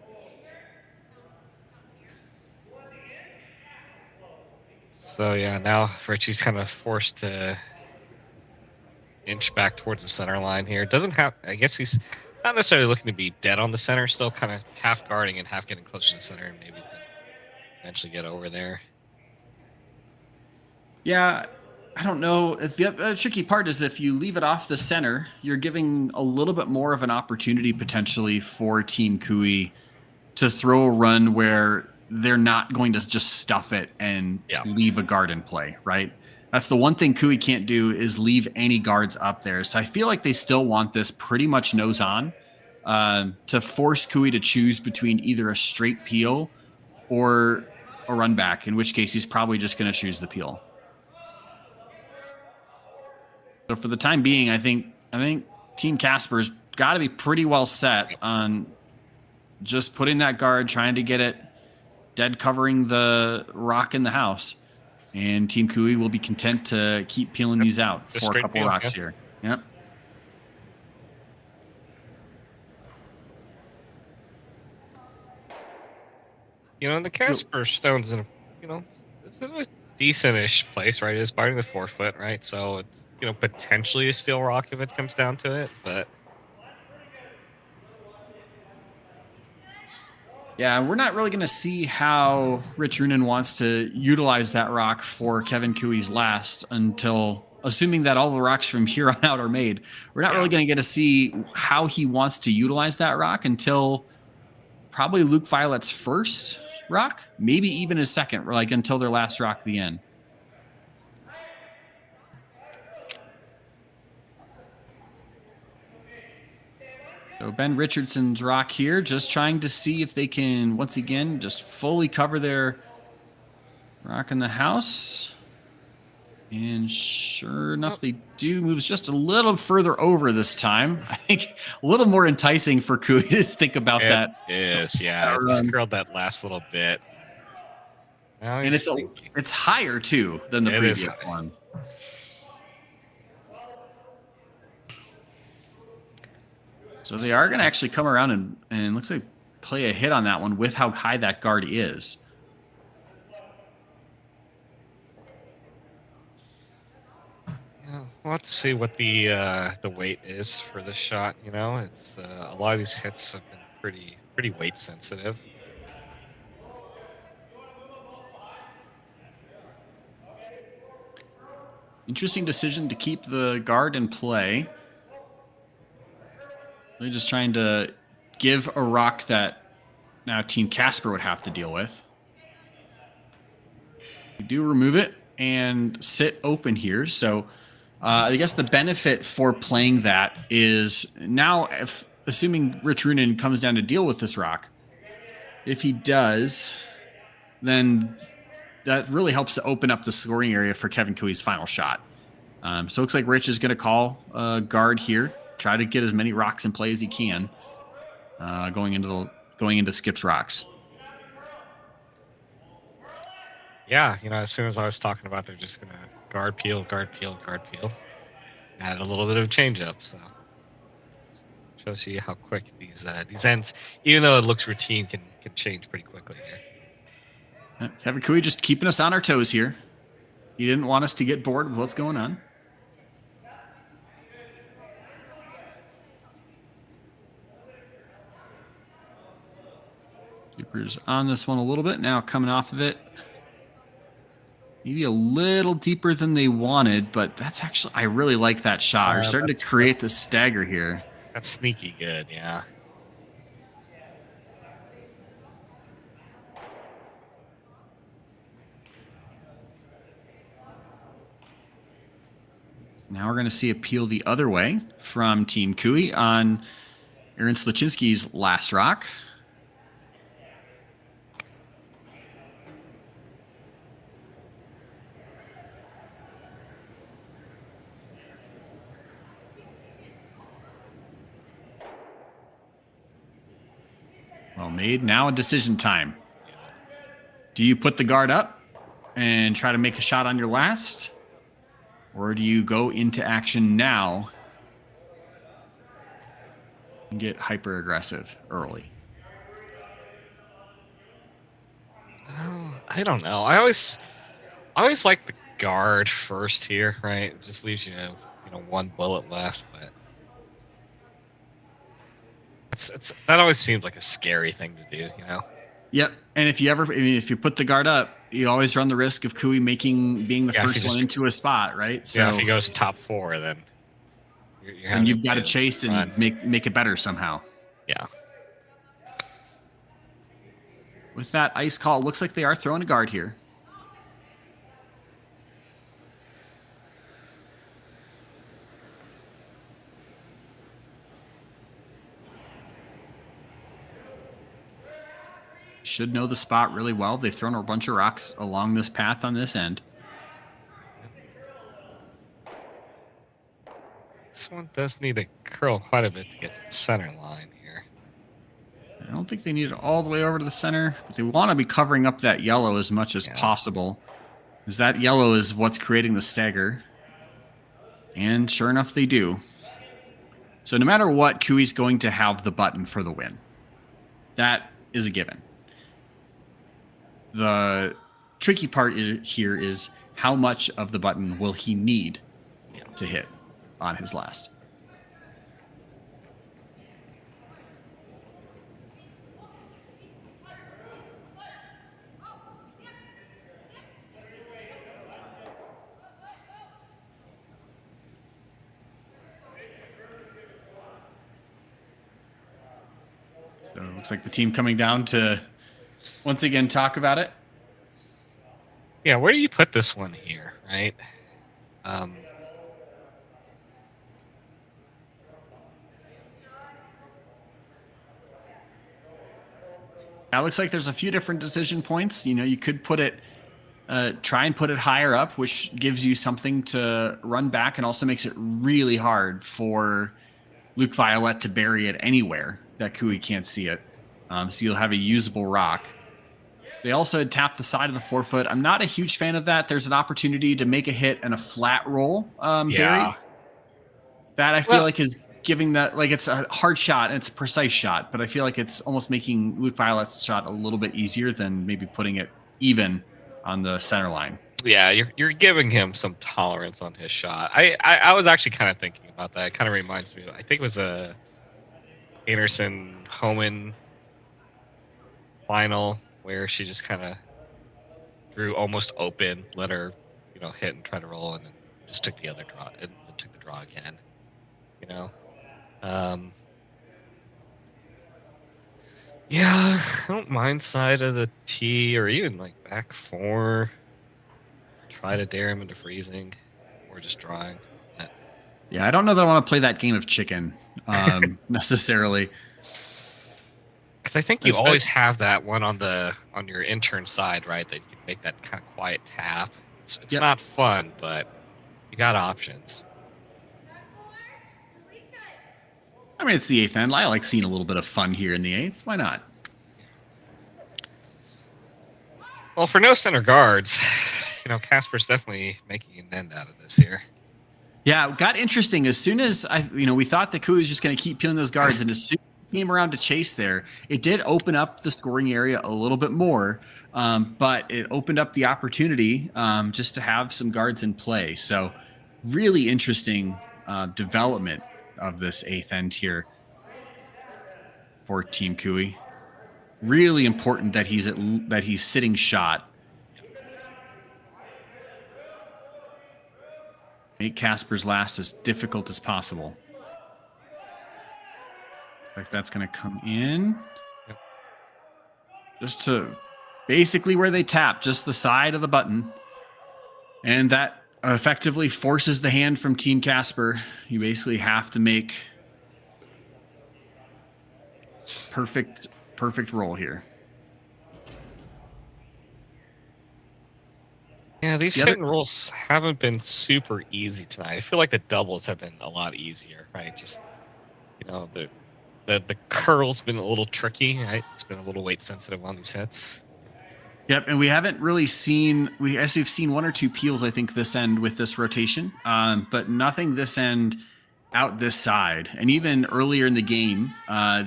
[SPEAKER 2] So yeah, now Richie's kind of forced to inch back towards the center line here. Doesn't have, I guess he's not necessarily looking to be dead on the center, still kind of half guarding and half getting close to the center and maybe eventually get over there.
[SPEAKER 1] Yeah, I don't know. The tricky part is if you leave it off the center, you're giving a little bit more of an opportunity potentially for Team Cooey to throw a run where they're not going to just stuff it and leave a guard in play, right? That's the one thing Cooey can't do is leave any guards up there. So I feel like they still want this pretty much nose on to force Cooey to choose between either a straight peel or a run back, in which case he's probably just going to choose the peel. So for the time being, I think Team Casper's got to be pretty well set on just putting that guard, trying to get it dead, covering the rock in the house, and Team Cooey will be content to keep peeling these out for a couple rocks here. Yep.
[SPEAKER 2] And the Casper stone's in it's in a decent-ish place, right? It's biting the 4-foot, right? So it's potentially a steel rock if it comes down to it, but
[SPEAKER 1] yeah, we're not really going to see how Rich Runen wants to utilize that rock for Kevin Cooey's last until, assuming that all the rocks from here on out are made, we're not really going to get to see how he wants to utilize that rock until probably Luke Violet's first rock, maybe even his second, like until their last rock at the end. So Ben Richardson's rock here, just trying to see if they can, once again, just fully cover their rock in the house. And sure enough, they do. Moves just a little further over this time. I think a little more enticing for Cooey to think about that.
[SPEAKER 2] It is, yeah. Just curled that last little bit.
[SPEAKER 1] And it's higher, too, than the previous one. So they are going to actually come around and looks like play a hit on that one with how high that guard is.
[SPEAKER 2] have to see what the weight is for this shot. You know, it's a lot of these hits have been pretty weight sensitive.
[SPEAKER 1] Interesting decision to keep the guard in play. They're just trying to give a rock that now Team Casper would have to deal with. You do remove it and sit open here. So I guess the benefit for playing that is now, if assuming Rich Runin comes down to deal with this rock, if he does, then that really helps to open up the scoring area for Kevin Cooey's final shot. So it looks like Rich is going to call guard here, try to get as many rocks in play as he can, going into Skip's rocks.
[SPEAKER 2] Yeah, you know, as soon as I was talking about they're just gonna guard peel, add a little bit of change up, so shows you how quick these ends, even though it looks routine, can change pretty quickly here.
[SPEAKER 1] Kevin Cooey just keeping us on our toes here. He didn't want us to get bored with what's going on. Skipper's on this one a little bit now, coming off of it. Maybe a little deeper than they wanted, but that's actually, I really like that shot. We're starting to create the stagger here.
[SPEAKER 2] That's sneaky good, yeah.
[SPEAKER 1] Now we're going to see a peel the other way from Team Cooey on Aaron Slaczynski's last rock. Well made. Now a decision time. Do you put the guard up and try to make a shot on your last? Or do you go into action now and get hyper aggressive early?
[SPEAKER 2] Oh, I don't know. I always like the guard first here, right? It just leaves you one bullet left, but that always seems like a scary thing to do, you know?
[SPEAKER 1] Yep. And if you put the guard up, you always run the risk of Cooey being the first one into a spot, right? So
[SPEAKER 2] yeah, if he goes top 4, then
[SPEAKER 1] you've got to chase and make it better somehow.
[SPEAKER 2] Yeah.
[SPEAKER 1] With that ice call, it looks like they are throwing a guard here. Should know the spot really well. They've thrown a bunch of rocks along this path on this end.
[SPEAKER 2] This one does need to curl quite a bit to get to the center line here.
[SPEAKER 1] I don't think they need it all the way over to the center, but they want to be covering up that yellow as much as possible, because that yellow is what's creating the stagger. And sure enough, they do. So no matter what, Cooey's going to have the button for the win. That is a given. The tricky part here is how much of the button will he need to hit on his last. So it looks like the team coming down to once again talk about it.
[SPEAKER 2] Yeah, where do you put this one here, right?
[SPEAKER 1] It looks like there's a few different decision points. You know, you could put it, try and put it higher up, which gives you something to run back and also makes it really hard for Luke Violette to bury it anywhere that Cooey can't see it. So you'll have a usable rock. They also had tapped the side of the 4-foot. I'm not a huge fan of that. There's an opportunity to make a hit and a flat roll, Barry. That I feel like is giving that, like, it's a hard shot and it's a precise shot, but I feel like it's almost making Luke Violette's shot a little bit easier than maybe putting it even on the center line.
[SPEAKER 2] Yeah, you're giving him some tolerance on his shot. I was actually kind of thinking about that. It kind of reminds me. I think it was a Anderson Homan final where she just kind of drew almost open, let her, hit and try to roll, and then just took the other draw and took the draw again. Yeah, I don't mind side of the tee or even like back four. Try to dare him into freezing or just drawing.
[SPEAKER 1] Yeah, I don't know that I want to play that game of chicken necessarily.
[SPEAKER 2] Because I think you always have that one on your intern side, right? That you can make that kind of quiet tap. It's not fun, but you got options.
[SPEAKER 1] I mean, it's the 8th end. I like seeing a little bit of fun here in the 8th. Why not?
[SPEAKER 2] Well, for no center guards, Casper's definitely making an end out of this here.
[SPEAKER 1] Yeah, it got interesting as soon as we thought that Kui was just going to keep peeling those guards, and as soon as he came around to chase there, it did open up the scoring area a little bit more, but it opened up the opportunity just to have some guards in play. So, really interesting development of this 8th end here for Team Kui. Really important that he's sitting shot. Make Casper's last as difficult as possible. Like that's going to come in.
[SPEAKER 2] Yep.
[SPEAKER 1] Just to basically where they tap, just the side of the button. And that effectively forces the hand from Team Casper. You basically have to make perfect roll here.
[SPEAKER 2] Yeah, these hit and rolls haven't been super easy tonight. I feel like the doubles have been a lot easier, right? Just the curl's been a little tricky, right? It's been a little weight sensitive on these hits.
[SPEAKER 1] Yep, and we haven't really seen we've seen one or two peels, I think, this end with this rotation, but nothing this end out this side. And even earlier in the game,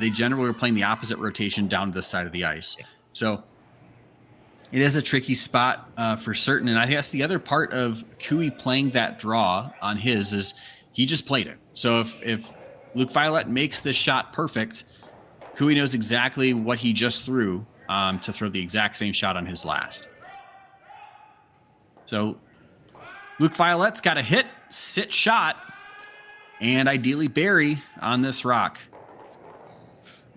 [SPEAKER 1] they generally were playing the opposite rotation down to this side of the ice. So it is a tricky spot for certain. And I guess the other part of Kui playing that draw on his is he just played it. So if Luke Violet makes this shot perfect, Kui knows exactly what he just threw to throw the exact same shot on his last. So Luke Violet's got a hit, sit shot, and ideally bury on this rock.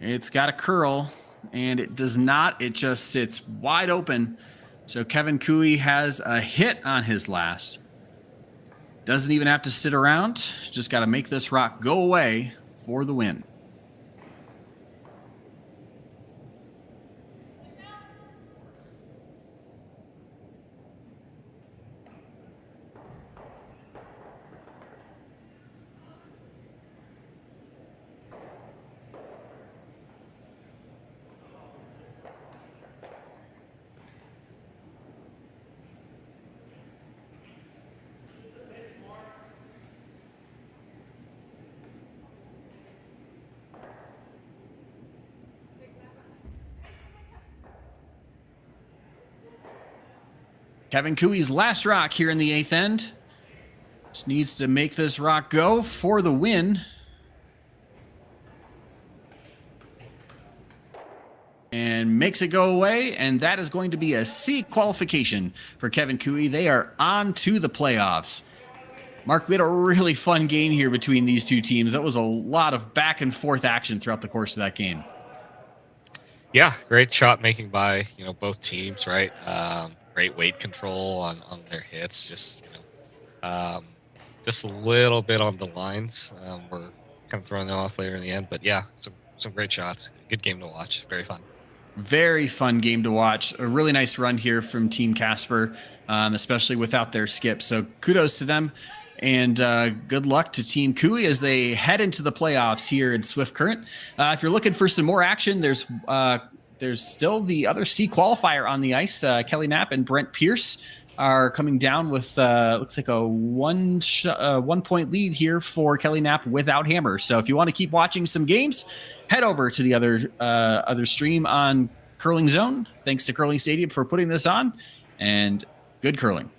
[SPEAKER 1] It's got a curl, and it does not. It just sits wide open. So Kevin Kui has a hit on his last. Doesn't even have to sit around. Just got to make this rock go away for the win. Kevin Kui's last rock here in the 8th end. Just needs to make this rock go for the win. And makes it go away, and that is going to be a C qualification for Kevin Kui. They are on to the playoffs. Mark, we had a really fun game here between these two teams. That was a lot of back and forth action throughout the course of that game.
[SPEAKER 2] Yeah, great shot making by both teams, right? Great weight control on their hits. Just a little bit on the lines. We're kind of throwing them off later in the end, but yeah, some great shots. Good game to watch. Very fun.
[SPEAKER 1] Very fun game to watch. A really nice run here from Team Casper, especially without their skip. So kudos to them, and good luck to Team Kui as they head into the playoffs here in Swift Current. If you're looking for some more action, there's still the other C qualifier on the ice. Kelly Knapp and Brent Pierce are coming down with looks like a 1 point lead here for Kelly Knapp without Hammer. So if you want to keep watching some games, head over to the other stream on Curling Zone. Thanks to Curling Stadium for putting this on, and good curling.